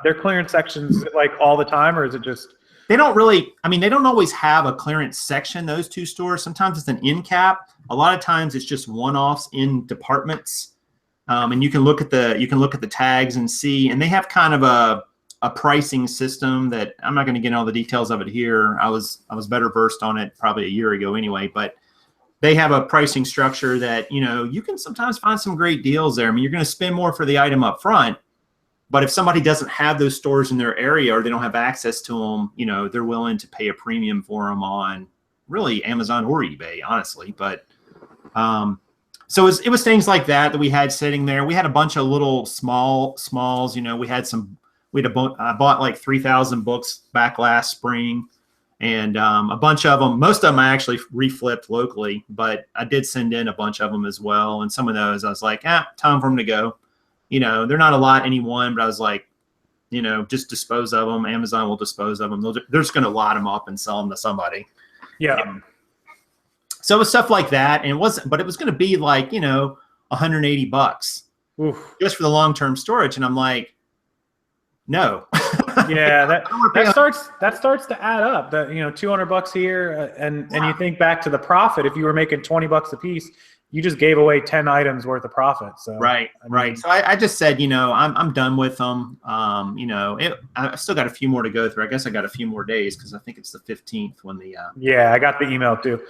their clearance sections like all the time, or is it just? They don't really. I mean, they don't always have a clearance section. Those two stores. Sometimes it's an end cap. A lot of times it's just one-offs in departments, and you can look at the tags and see. And they have kind of a pricing system that I'm not going to get all the details of it here. I was better versed on it probably a year ago anyway, but they have a pricing structure that, you can sometimes find some great deals there. I mean, you're going to spend more for the item up front, but if somebody doesn't have those stores in their area or they don't have access to them, they're willing to pay a premium for them on really Amazon or eBay, honestly. But so it was things like that we had sitting there. We had a bunch of little smalls, I bought like 3,000 books back last spring. And a bunch of them, most of them I actually reflipped locally, but I did send in a bunch of them as well. And some of those I was like, time for them to go. They're not a lot any one, but I was like, just dispose of them. Amazon will dispose of them. They're just going to lot them up and sell them to somebody. Yeah. So it was stuff like that. And it was going to be like, $180 just for the long-term storage. And I'm like, no. Yeah, that starts to add up. That $200 here, and you think back to the profit. If you were making $20 a piece, you just gave away 10 items worth of profit. So right. So I just said, I'm done with them. I still got a few more to go through. I guess I got a few more days because I think it's the 15th when the. Yeah, I got the email too.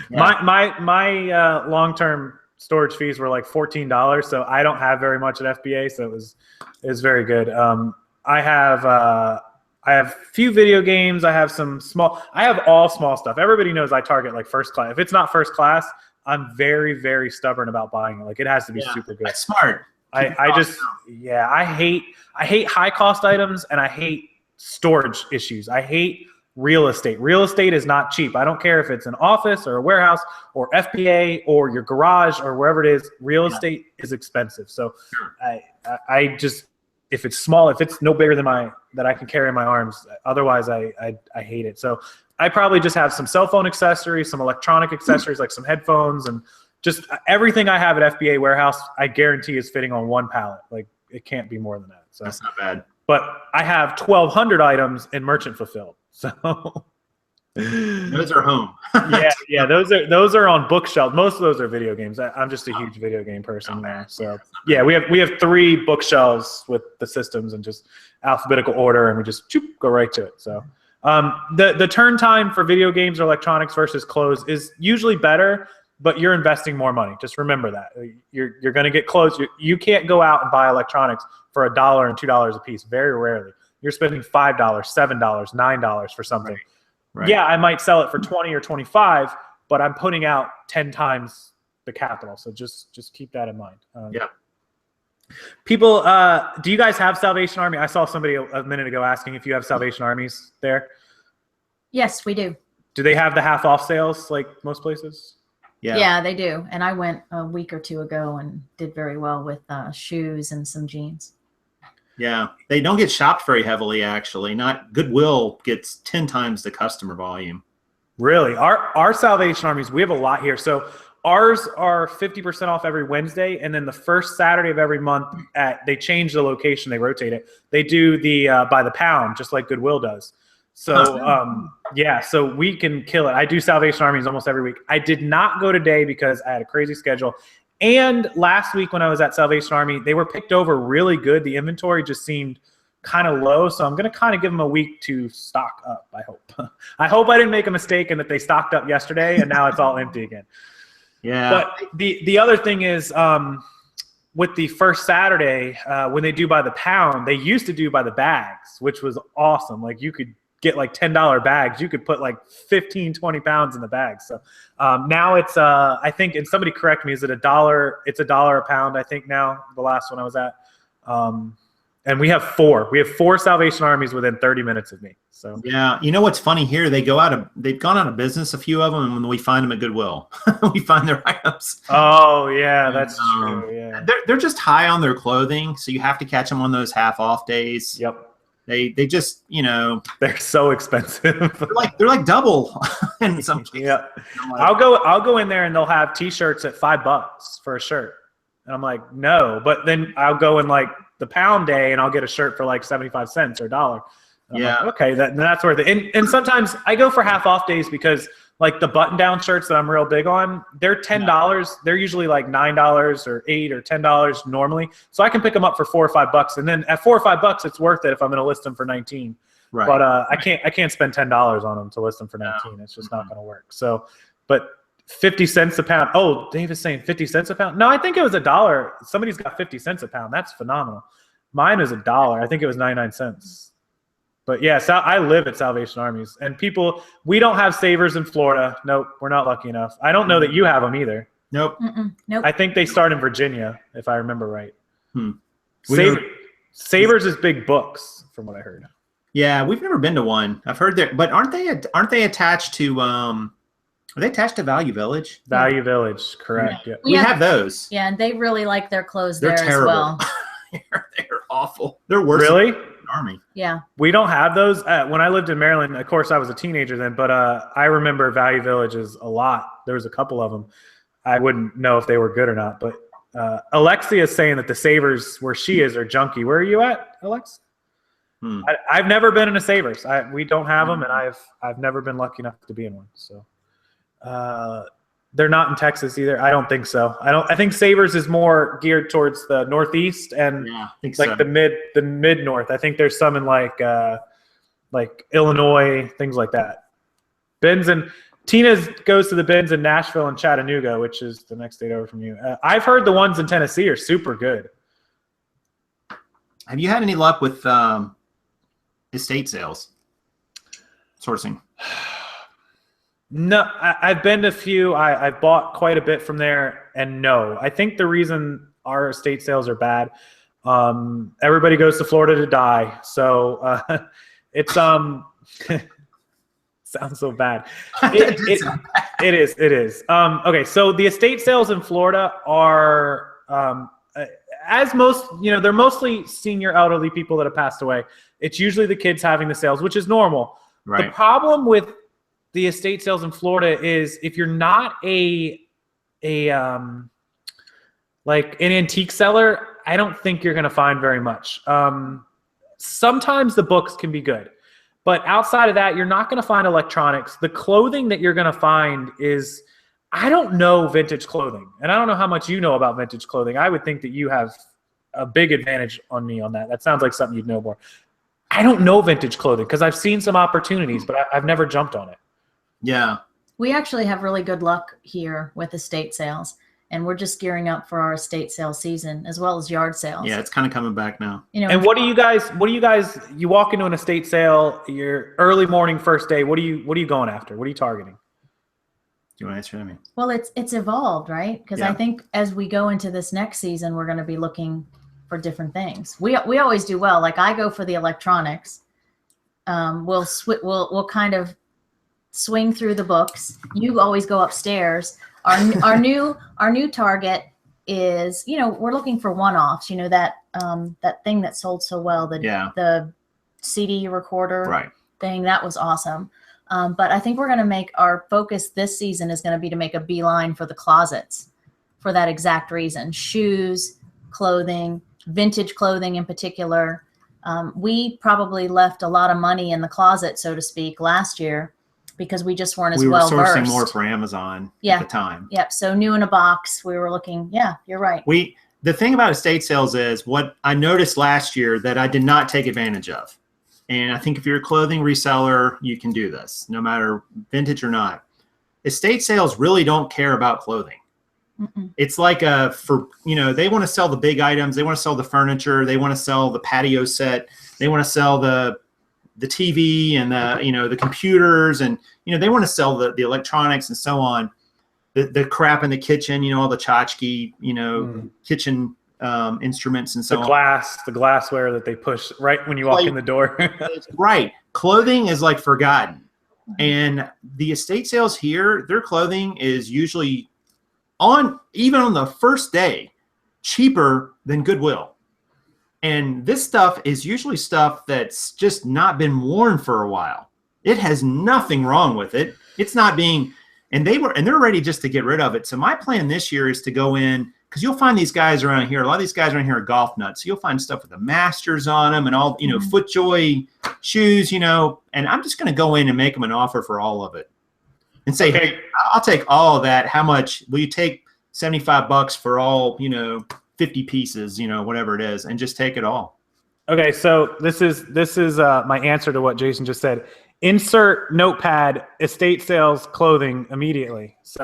Yeah. My long-term storage fees were like $14, so I don't have very much at FBA, so it was very good. I have few video games. I have all small stuff. Everybody knows I target like first class. If it's not first class, I'm very, very stubborn about buying it. Like it has to be super good. That's smart. I hate high cost items, and I hate storage issues. I hate real estate. Real estate is not cheap. I don't care if it's an office or a warehouse or FBA or your garage or wherever it is. Real estate is expensive. So I just, if it's small, if it's no bigger than that I can carry in my arms, otherwise I hate it. So I probably just have some cell phone accessories, some electronic accessories like some headphones, and just everything I have at FBA warehouse, I guarantee is fitting on one pallet. Like it can't be more than that. So that's not bad. But I have 1,200 items in merchant fulfilled. So those are home. yeah. Those are on bookshelves. Most of those are video games. I'm just a huge video game person now. So yeah, we have 3 bookshelves with the systems and just alphabetical order, and we just go right to it. So the turn time for video games or electronics versus clothes is usually better, but you're investing more money. Just remember that you're going to get clothes. You can't go out and buy electronics for $1 and $2 a piece. Very rarely. You're spending $5, $7, $9 for something. Right. Yeah, I might sell it for 20 or 25, but I'm putting out 10 times the capital. So just keep that in mind. Yeah. People, do you guys have Salvation Army? I saw somebody a minute ago asking if you have Salvation Armies there. Yes, we do. Do they have the half off sales like most places? Yeah, they do. And I went a week or 2 ago and did very well with shoes and some jeans. Yeah, they don't get shopped very heavily, actually. Not Goodwill gets 10 times the customer volume. Really? Our Salvation Armies, we have a lot here. So ours are 50% off every Wednesday, and then the first Saturday of every month, they change the location, they rotate it. They do the by the pound, just like Goodwill does. So so we can kill it. I do Salvation Armies almost every week. I did not go today because I had a crazy schedule. And last week when I was at Salvation Army, they were picked over really good. The inventory just seemed kind of low, so I'm going to kind of give them a week to stock up, I hope. I hope I didn't make a mistake and that they stocked up yesterday and now it's all empty again. Yeah. But the other thing is with the first Saturday, when they do by the pound, they used to do by the bags, which was awesome. Like you could get like $10 bags. You could put like 15, 20 pounds in the bag. So now it's, I think, and somebody correct me, is it $1? It's $1 a pound, I think now, the last one I was at. And we have 4. We have 4 Salvation Armies within 30 minutes of me. So yeah, you know what's funny here? They've gone out of business, a few of them, and when we find them at Goodwill, we find their items. Oh yeah, that's true. Yeah, they're just high on their clothing, so you have to catch them on those half-off days. Yep. They just, you know, they're so expensive. they're like double in some cases. Yeah. Like, I'll go in there and they'll have t-shirts at $5 for a shirt. And I'm like, no, but then I'll go in like the pound day and I'll get a shirt for like 75 cents or $1. Yeah. Like, okay, that's worth it. And sometimes I go for half off days because like the button down shirts that I'm real big on, they're $10. Yeah. They're usually like $9 or $8 or $10 normally. So I can pick them up for $4 or $5. And then at $4 or $5, it's worth it if I'm going to list them for 19. Right. But I can't spend $10 on them to list them for 19. No. It's just not going to work. So, but 50 cents a pound. Oh, Dave is saying 50 cents a pound. No, I think it was $1. Somebody's got 50 cents a pound. That's phenomenal. Mine is $1. I think it was 99 cents. But yeah, I live at Salvation Armies, and people, we don't have savers in Florida. Nope, we're not lucky enough. I don't know that you have them either. Nope. Nope. I think they start in Virginia, if I remember right. Savers is big books, from what I heard. Yeah, we've never been to one. I've heard that, but aren't they attached to? Are they attached to Value Village? Value Village, correct. Yeah. We have those. Yeah, and they really like their clothes They're there terrible. as well. They're awful. They're worse. Really? Than Army. Yeah. We don't have those. When I lived in Maryland, of course, I was a teenager then, but I remember Value Villages a lot. There was a couple of them. I wouldn't know if they were good or not, but Alexia is saying that the Savers where she is are junky. Where are you at, Alex? I've never been in a Savers. We don't have them, and I've never been lucky enough to be in one. So they're not in Texas either. I don't think so. I think Savers is more geared towards the Northeast and the mid North. I think there's some in like Illinois, things like that. Bins and Tina goes to the bins in Nashville and Chattanooga, which is the next state over from you. I've heard the ones in Tennessee are super good. Have you had any luck with estate sales sourcing? No, I've been to a few. I've bought quite a bit from there, and no. I think the reason our estate sales are bad, everybody goes to Florida to die. So it's sounds so bad. It is. Okay, so the estate sales in Florida are as most, they're mostly senior elderly people that have passed away. It's usually the kids having the sales, which is normal. Right. The problem with the estate sales in Florida is if you're not like an antique seller, I don't think you're going to find very much. Sometimes the books can be good, but outside of that, you're not going to find electronics. The clothing that you're going to find is, I don't know vintage clothing, and I don't know how much you know about vintage clothing. I would think that you have a big advantage on me on that. That sounds like something you'd know more. I don't know vintage clothing because I've seen some opportunities, but I've never jumped on it. Yeah. We actually have really good luck here with estate sales, and we're just gearing up for our estate sale season as well as yard sales. Yeah, it's kind of coming back now. And what do you guys, you walk into an estate sale, your early morning first day, what are you going after? What are you targeting? Do you want to answer that? Well, it's evolved, right? Because I think as we go into this next season, we're going to be looking for different things. We always do well. Like I go for the electronics. We'll kind of swing through the books. You always go upstairs. Our new target is, we're looking for one-offs. That thing that sold so well, the CD recorder thing, that was awesome. But I think we're going to make our focus this season is going to be to make a beeline for the closets for that exact reason. Shoes, clothing, vintage clothing in particular. We probably left a lot of money in the closet, so to speak, last year because we just weren't as well versed. We were sourcing more for Amazon at the time. Yep. So new in a box, we were looking. Yeah, you're right. the thing about estate sales is what I noticed last year that I did not take advantage of. And I think if you're a clothing reseller, you can do this, no matter vintage or not. Estate sales really don't care about clothing. It's like they want to sell the big items. They want to sell the furniture. They want to sell the patio set. They want to sell the TV and the computers, and they want to sell the electronics and so on. The crap in the kitchen, all the tchotchke, kitchen instruments and so on. The glassware that they push right when you walk in the door. Right. Clothing is like forgotten. And the estate sales here, their clothing is usually even on the first day, cheaper than Goodwill. And this stuff is usually stuff that's just not been worn for a while. It has nothing wrong with it. It's not being, and they're ready just to get rid of it. So my plan this year is to go in, because you'll find these guys around here. A lot of these guys around here are golf nuts. So you'll find stuff with the Masters on them and all, FootJoy shoes, and I'm just going to go in and make them an offer for all of it and say, hey, I'll take all of that. How much will you take? $75 for all, 50 pieces, whatever it is, and just take it all. Okay. So this is my answer to what Jason just said. Insert notepad, estate sales, clothing immediately. So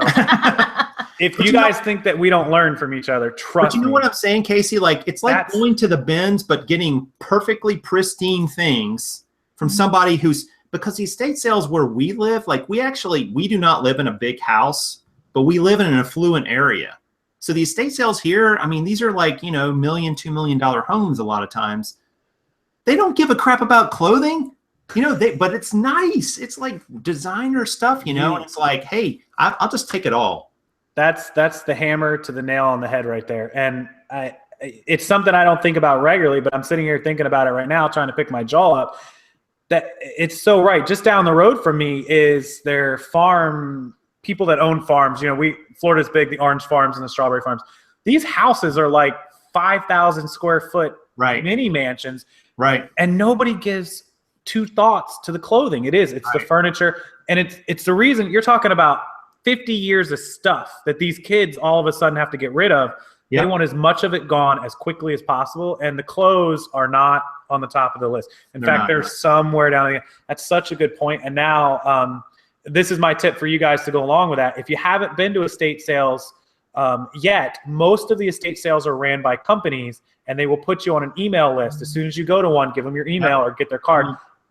if you guys think that we don't learn from each other, trust me. But you know what I'm saying, Casey? Like, it's like going to the bins, but getting perfectly pristine things from somebody because the estate sales where we live, like we do not live in a big house, but we live in an affluent area. So the estate sales here, I mean, these are like, $1 million, $2 million homes a lot of times. They don't give a crap about clothing. But it's nice. It's like designer stuff, and it's like, hey, I'll just take it all. That's the hammer to the nail on the head right there. And it's something I don't think about regularly, but I'm sitting here thinking about it right now, trying to pick my jaw up. That it's so right. Just down the road from me is their people that own farms. Florida's big, the orange farms and the strawberry farms. These houses are like 5,000 square foot mini mansions. Right. And nobody gives two thoughts to the clothing. It's the furniture, and it's the reason you're talking about 50 years of stuff that these kids all of a sudden have to get rid of. Yep. They want as much of it gone as quickly as possible, and the clothes are not on the top of the list. In fact, they're somewhere down there. That's such a good point. And now this is my tip for you guys to go along with that. If you haven't been to estate sales yet, most of the estate sales are ran by companies, and they will put you on an email list. As soon as you go to one, give them your email or get their card.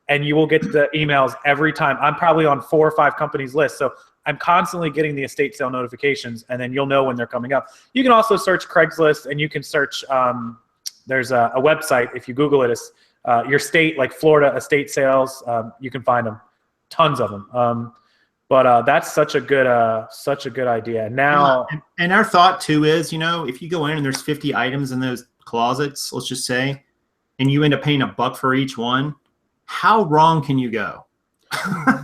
And you will get the emails every time. I'm probably on 4 or 5 companies' lists. So I'm constantly getting the estate sale notifications, and then you'll know when they're coming up. You can also search Craigslist, and you can search, there's a website. If you Google it, it's your state, like Florida estate sales. You can find them, tons of them. But that's such a good idea. Now, and our thought too is, if you go in and there's 50 items in those closets, let's just say, and you end up paying $1 for each one, how wrong can you go?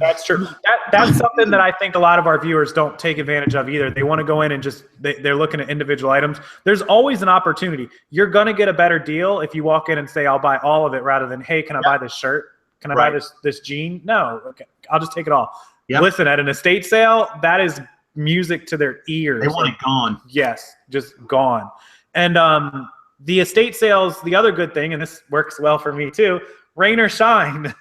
That's true. That's something that I think a lot of our viewers don't take advantage of either. They want to go in and just they're looking at individual items. There's always an opportunity. You're going to get a better deal if you walk in and say, I'll buy all of it, rather than, hey, can I buy this shirt? Can I buy this jean? No. Okay. I'll just take it all. Yep. Listen, at an estate sale, that is music to their ears. They want it gone. Yes, just gone. And the estate sales, the other good thing, and this works well for me too, rain or shine,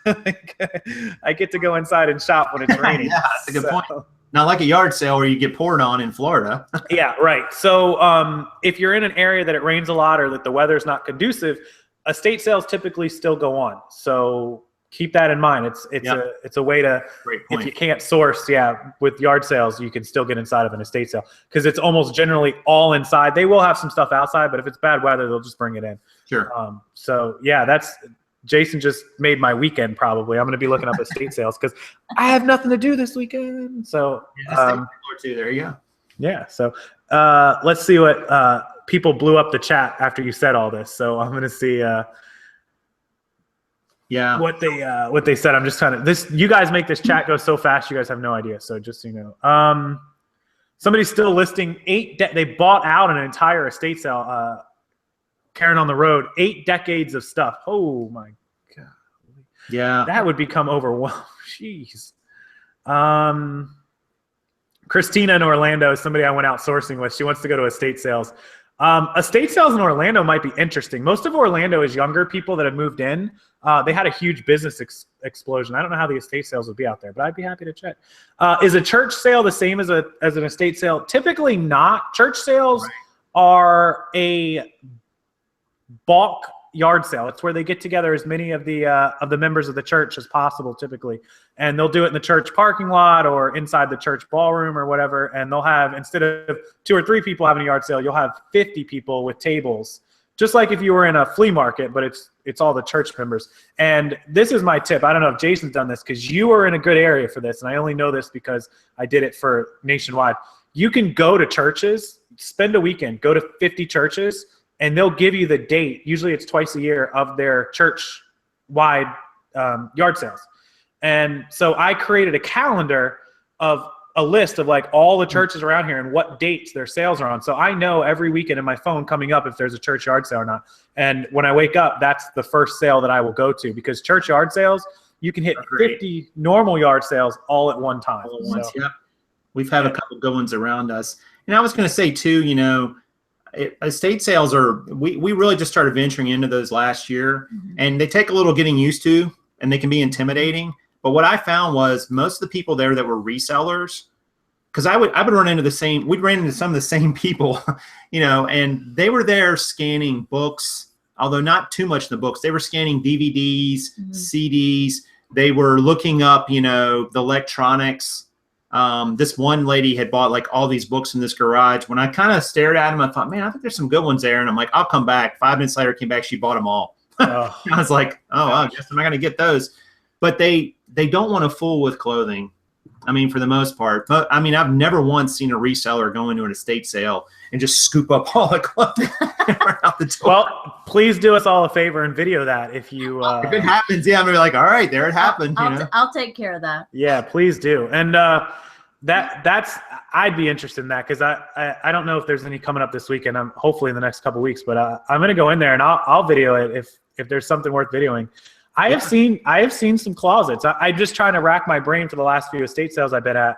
I get to go inside and shop when it's raining. Yeah, that's a good point. Not like a yard sale where you get poured on in Florida. Yeah, right. So if you're in an area that it rains a lot or that the weather's not conducive, estate sales typically still go on. So keep that in mind. It's a way to, if you can't source, with yard sales, you can still get inside of an estate sale because it's almost generally all inside. They will have some stuff outside, but if it's bad weather, they'll just bring it in. Sure. So that's Jason just made my weekend. Probably I'm going to be looking up estate sales because I have nothing to do this weekend. So there you go. Yeah. So let's see what people blew up the chat after you said all this. So I'm going to see. What they said. I'm just trying to you guys make this chat go so fast. You guys have no idea. So just so you know, somebody's still listing they bought out an entire estate sale. Karen on the road, 8 decades of stuff. Oh my God. Yeah. That would become overwhelming. Jeez. Christina in Orlando is somebody I went out sourcing with. She wants to go to estate sales. Estate sales in Orlando might be interesting. Most of Orlando is younger people that have moved in. They had a huge business explosion. I don't know how the estate sales would be out there, but I'd be happy to check. Is a church sale the same as an estate sale? Typically not. Church sales are a bulk yard sale. It's where they get together as many of the members of the church as possible, typically, and they'll do it in the church parking lot or inside the church ballroom or whatever. And they'll have, instead of 2 or 3 people having a yard sale, you'll have 50 people with tables, just like if you were in a flea market, but it's all the church members. And this is my tip. I don't know if Jason's done this, because you are in a good area for this, and I only know this because I did it for nationwide. You can go to churches, spend a weekend, go to 50 churches, and they'll give you the date. Usually it's twice a year of their church-wide yard sales. And so I created a calendar of a list of like all the churches around here and what dates their sales are on. So I know every weekend in my phone coming up if there's a church yard sale or not. And when I wake up, that's the first sale that I will go to, because church yard sales, you can hit 50 normal yard sales all at one time. All at once, yep. We've had a couple good ones around us. And I was going to say too, estate sales we really just started venturing into those last year, and they take a little getting used to, and they can be intimidating. But what I found was most of the people there that were resellers, because I would run into we'd ran into some of the same people, and they were there scanning books, although not too much in the books. They were scanning DVDs, CDs. They were looking up, the electronics. This one lady had bought like all these books in this garage. When I kind of stared at them, I thought, man, I think there's some good ones there. And I'm like, I'll come back. 5 minutes later, came back. She bought them all. I was like, I guess I'm not going to get those. But they don't want to fool with clothing. I mean, for the most part. But I mean, I've never once seen a reseller go into an estate sale and just scoop up all the clothing and run out the door. Well, please do us all a favor and video that if you. If it happens, I'm gonna be like, all right, there it happened. I'll take care of that. Yeah, please do. And that's I'd be interested in that, because I don't know if there's any coming up this weekend. I'm hopefully in the next couple of weeks, but I'm gonna go in there and I'll video it if there's something worth videoing. I have seen some closets. I'm just trying to rack my brain for the last few estate sales I've been at,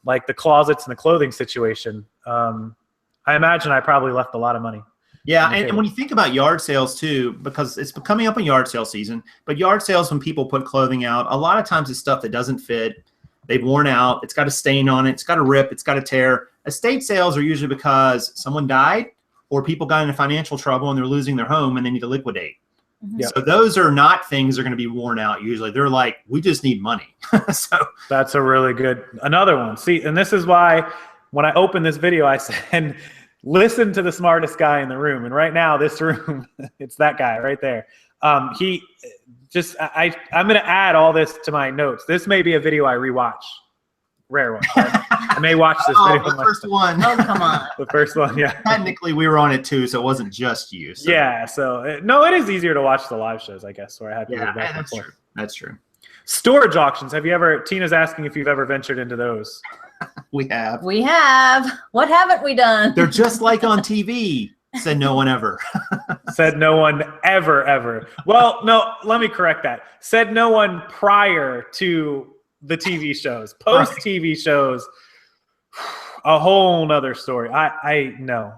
like the closets and the clothing situation. I imagine I probably left a lot of money. Yeah, and when you think about yard sales too, because it's coming up on yard sale season, but yard sales, when people put clothing out, a lot of times it's stuff that doesn't fit. They've worn out. It's got a stain on it. It's got a rip. It's got a tear. Estate sales are usually because someone died or people got into financial trouble and they're losing their home and they need to liquidate. Yeah. So those are not things that are going to be worn out usually. They're like, we just need money. So that's a really good, another one. See, and this is why when I opened this video, I said, listen to the smartest guy in the room. And right now, this room, it's that guy right there. I'm going to add all this to my notes. This may be a video I rewatch. Rare one. I may watch this video. The first one. Oh, come on. The first one, yeah. Technically, we were on it too, so it wasn't just you. So. Yeah, so no, it is easier to watch the live shows, I guess, where I had to go back and forth. That's true. Storage auctions. Tina's asking if you've ever ventured into those. We have. We have. What haven't we done? They're just like on TV. Said no one ever. Said no one ever. Well, no, let me correct that. Said no one prior to the TV shows. Post TV shows, a whole nother story. I know.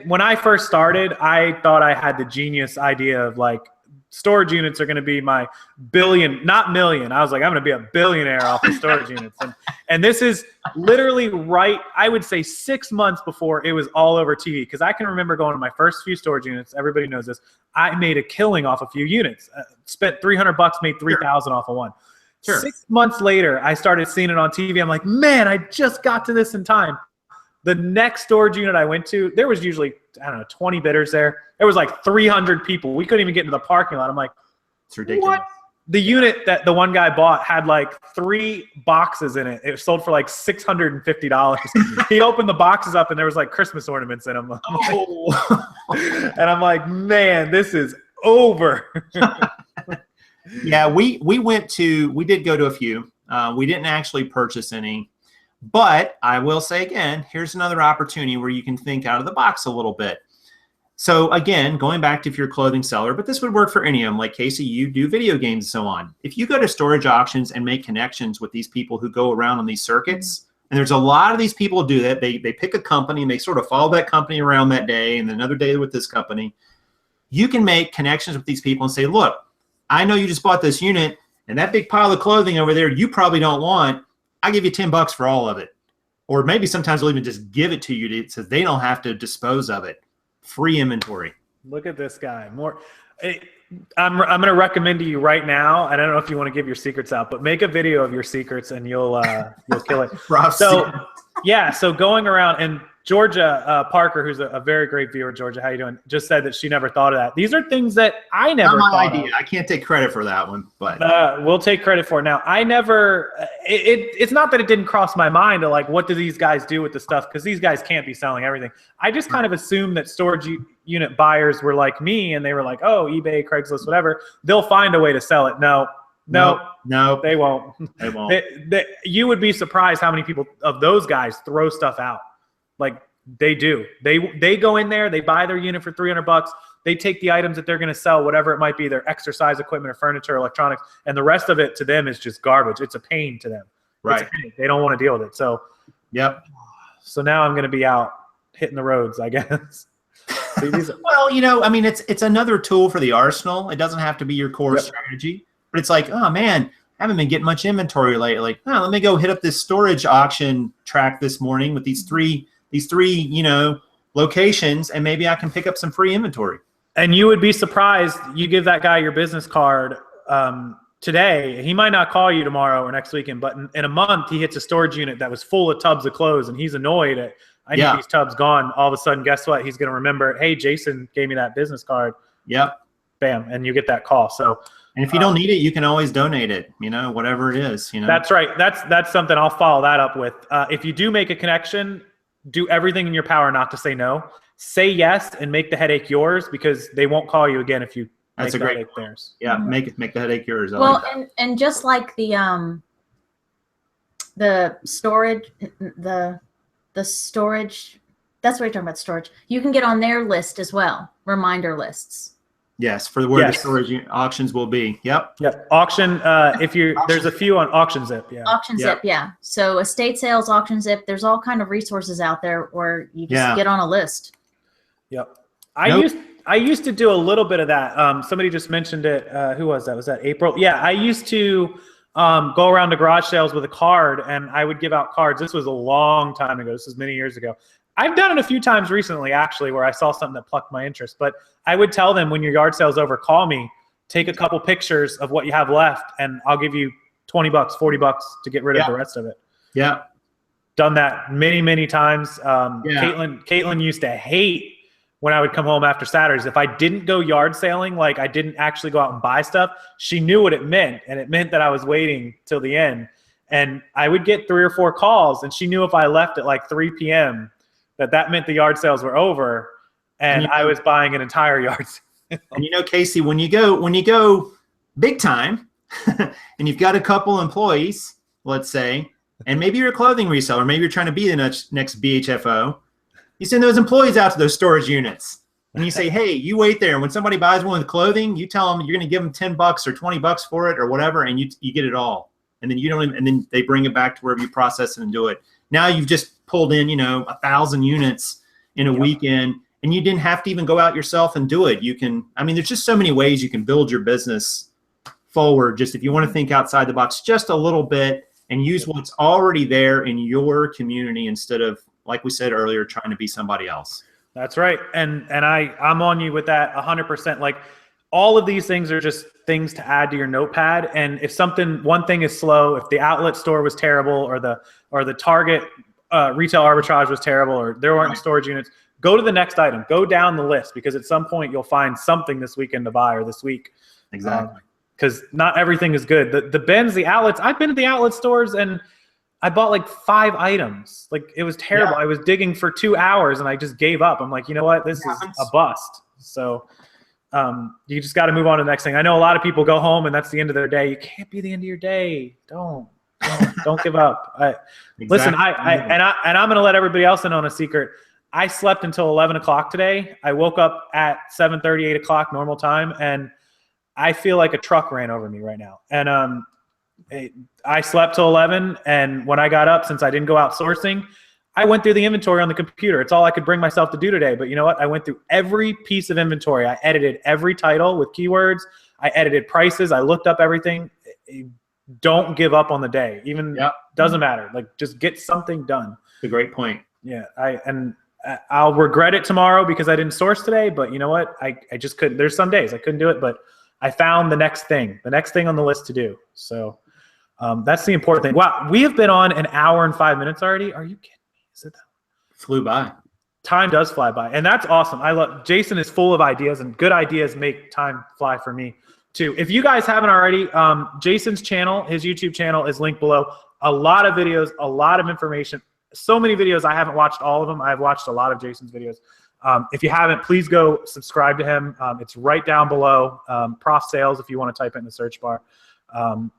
When I first started, I thought I had the genius idea of like, storage units are going to be my billion, not million. I was like, I'm going to be a billionaire off of storage units. And this is literally right, I would say 6 months before it was all over TV. Because I can remember going to my first few storage units. Everybody knows this. I made a killing off a few units. Spent $300, made $3,000 off of one. Sure. 6 months later, I started seeing it on TV. I'm like, man, I just got to this in time. The next storage unit I went to, there was usually, 20 bidders there. There was like 300 people. We couldn't even get into the parking lot. I'm like, it's ridiculous. What? The unit that the one guy bought had like 3 boxes in it. It sold for like $650. He opened the boxes up and there was like Christmas ornaments in them. And I'm like, man, this is over. Yeah, we did go to a few. We didn't actually purchase any. But I will say again, here's another opportunity where you can think out of the box a little bit. So again, going back to if you're a clothing seller, but this would work for any of them, like Casey, you do video games and so on. If you go to storage auctions and make connections with these people who go around on these circuits, And there's a lot of these people who do that. They pick a company and they sort of follow that company around that day and another day with this company. You can make connections with these people and say, look, I know you just bought this unit and that big pile of clothing over there you probably don't want. I'll give you $10 for all of it. Or maybe sometimes they'll even just give it to you so they don't have to dispose of it. Free inventory. Look at this guy. I'm going to recommend to you right now. I don't know if you want to give your secrets out, but make a video of your secrets and you'll kill it. So going around, and Georgia Parker, who's a very great viewer, Georgia, how you doing? Just said that she never thought of that. These are things that I never Not my thought idea. of. I can't take credit for that one, but we'll take credit for it. Now, I never. It's not that it didn't cross my mind to like, what do these guys do with the stuff? Because these guys can't be selling everything. I just kind of assumed that storage unit buyers were like me, and they were like, oh, eBay, Craigslist, whatever. They'll find a way to sell it. No, they won't. They won't. You would be surprised how many people of those guys throw stuff out. Like they do. They go in there, they buy their unit for $300. They take the items that they're going to sell, whatever it might be, their exercise equipment or furniture, electronics, and the rest of it to them is just garbage. It's a pain to them. Right. They don't want to deal with it. So, yep. So now I'm going to be out hitting the roads, I guess. Well, it's another tool for the arsenal. It doesn't have to be your core strategy, but it's like, oh man, I haven't been getting much inventory lately. Oh, let me go hit up this storage auction track this morning with these three, locations, and maybe I can pick up some free inventory. And you would be surprised. You give that guy your business card today. He might not call you tomorrow or next weekend, but in a month, he hits a storage unit that was full of tubs of clothes, and he's annoyed at, I need these tubs gone. All of a sudden, guess what? He's going to remember, hey, Jason gave me that business card. Yep. Bam. And you get that call. So, and if you don't need it, you can always donate it, whatever it is, That's right. That's something I'll follow that up with. If you do make a connection, do everything in your power not to say no. Say yes and make the headache yours, because they won't call you again if you make the headache theirs. Yeah, make the headache yours. Well, and just like the storage, the storage, that's what you're talking about, storage. You can get on their list as well, reminder lists. Yes, for where the storage auctions will be. Yep. Auction. There's a few on AuctionZip. Yeah. AuctionZip. Yeah. So estate sales, AuctionZip. There's all kind of resources out there where you just get on a list. Yep. I used to do a little bit of that. Somebody just mentioned it. Who was that? Was that April? Yeah. I used to go around to garage sales with a card, and I would give out cards. This was a long time ago. This was many years ago. I've done it a few times recently, actually, where I saw something that plucked my interest. But I would tell them, when your yard sale's over, call me, take a couple pictures of what you have left, and I'll give you $20, $40 to get rid of the rest of it. Yeah. Done that many, many times. Caitlin used to hate when I would come home after Saturdays. If I didn't go yard sailing, like I didn't actually go out and buy stuff, she knew what it meant. And it meant that I was waiting till the end. And I would get 3 or 4 calls, and she knew if I left at like 3 p.m., that meant the yard sales were over, and I was buying an entire yard sale. And Casey, when you go big time and you've got a couple employees, let's say, and maybe you're a clothing reseller, maybe you're trying to be the next BHFO, you send those employees out to those storage units and you say, hey, you wait there. And when somebody buys one with clothing, you tell them you're going to give them $10 or $20 for it or whatever, and you get it all. And then and then they bring it back to wherever you process it and do it. Now you've just pulled in, 1,000 units in a weekend, and you didn't have to even go out yourself and do it. There's just so many ways you can build your business forward. Just if you want to think outside the box just a little bit and use what's already there in your community instead of, like we said earlier, trying to be somebody else. That's right. And I'm on you with that 100%. Like, all of these things are just things to add to your notepad. And if one thing is slow, if the outlet store was terrible, or the Target retail arbitrage was terrible, or there weren't storage units, go to the next item. Go down the list, because at some point you'll find something this weekend to buy, or this week. Exactly. Because not everything is good. The bins, the outlets. I've been to the outlet stores and I bought like 5 items. Like, it was terrible. Yeah. I was digging for 2 hours and I just gave up. I'm like, you know what? This is a bust. So you just got to move on to the next thing. I know a lot of people go home and that's the end of their day. You can't be the end of your day. Don't give up. Exactly. Listen, I'm going to let everybody else in on a secret. I slept until 11 o'clock today. I woke up at 7:30, 8 o'clock normal time, and I feel like a truck ran over me right now. And I slept till 11, and when I got up, since I didn't go outsourcing, I went through the inventory on the computer. It's all I could bring myself to do today. But you know what? I went through every piece of inventory. I edited every title with keywords. I edited prices. I looked up everything. Don't give up on the day. Even doesn't matter. Like, just get something done. It's a great point. Yeah, I'll regret it tomorrow because I didn't source today. But you know what? I just couldn't. There's some days I couldn't do it, but I found the next thing on the list to do. So that's the important thing. Wow, we have been on an hour and 5 minutes already. Are you kidding me? Is it that? Flew by. Time does fly by, and that's awesome. I love Jason is full of ideas, and good ideas make time fly for me too. If you guys haven't already, Jason's channel, his YouTube channel is linked below. A lot of videos, a lot of information. So many videos. I haven't watched all of them. I've watched a lot of Jason's videos. If you haven't, please go subscribe to him. It's right down below. Prof Sales, if you want to type it in the search bar.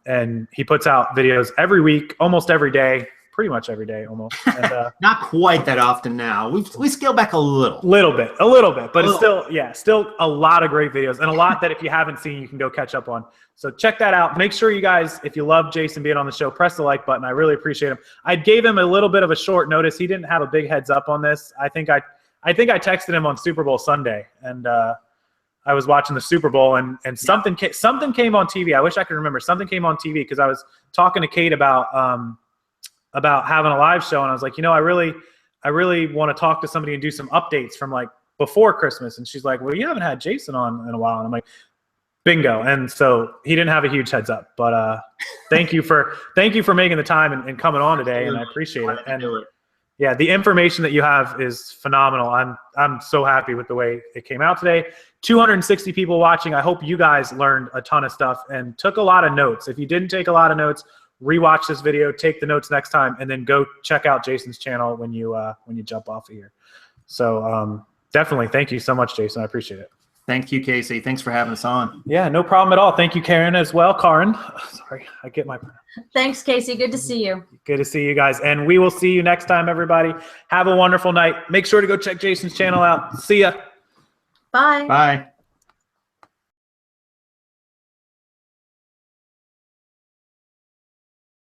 And he puts out videos every week, almost every day. Pretty much every day, almost. And, not quite that often now. We scaled back a little bit, but it's still a lot of great videos, and a lot that if you haven't seen, you can go catch up on. So check that out. Make sure you guys, if you love Jason being on the show, press the like button. I really appreciate him. I gave him a little bit of a short notice. He didn't have a big heads up on this. I think I texted him on Super Bowl Sunday, and I was watching the Super Bowl, and something came on TV. I wish I could remember. Something came on TV because I was talking to Kate about having a live show, and I was like, I really want to talk to somebody and do some updates from like before Christmas. And she's like, well, you haven't had Jason on in a while. And I'm like, bingo. And so he didn't have a huge heads up, but thank you for making the time and coming on today, and I appreciate it. And yeah, the information that you have is phenomenal. I'm so happy with the way it came out today. 260 people watching. I hope you guys learned a ton of stuff and took a lot of notes. If you didn't take a lot of notes, rewatch this video, take the notes next time, and then go check out Jason's channel when you jump off of here. So definitely, thank you so much, Jason. I appreciate it. Thank you, Casey. Thanks for having us on. Yeah, no problem at all. Thank you, Karen, as well. Karen. Sorry, I get my... Thanks, Casey. Good to see you. Good to see you guys. And we will see you next time, everybody. Have a wonderful night. Make sure to go check Jason's channel out. See ya. Bye. Bye.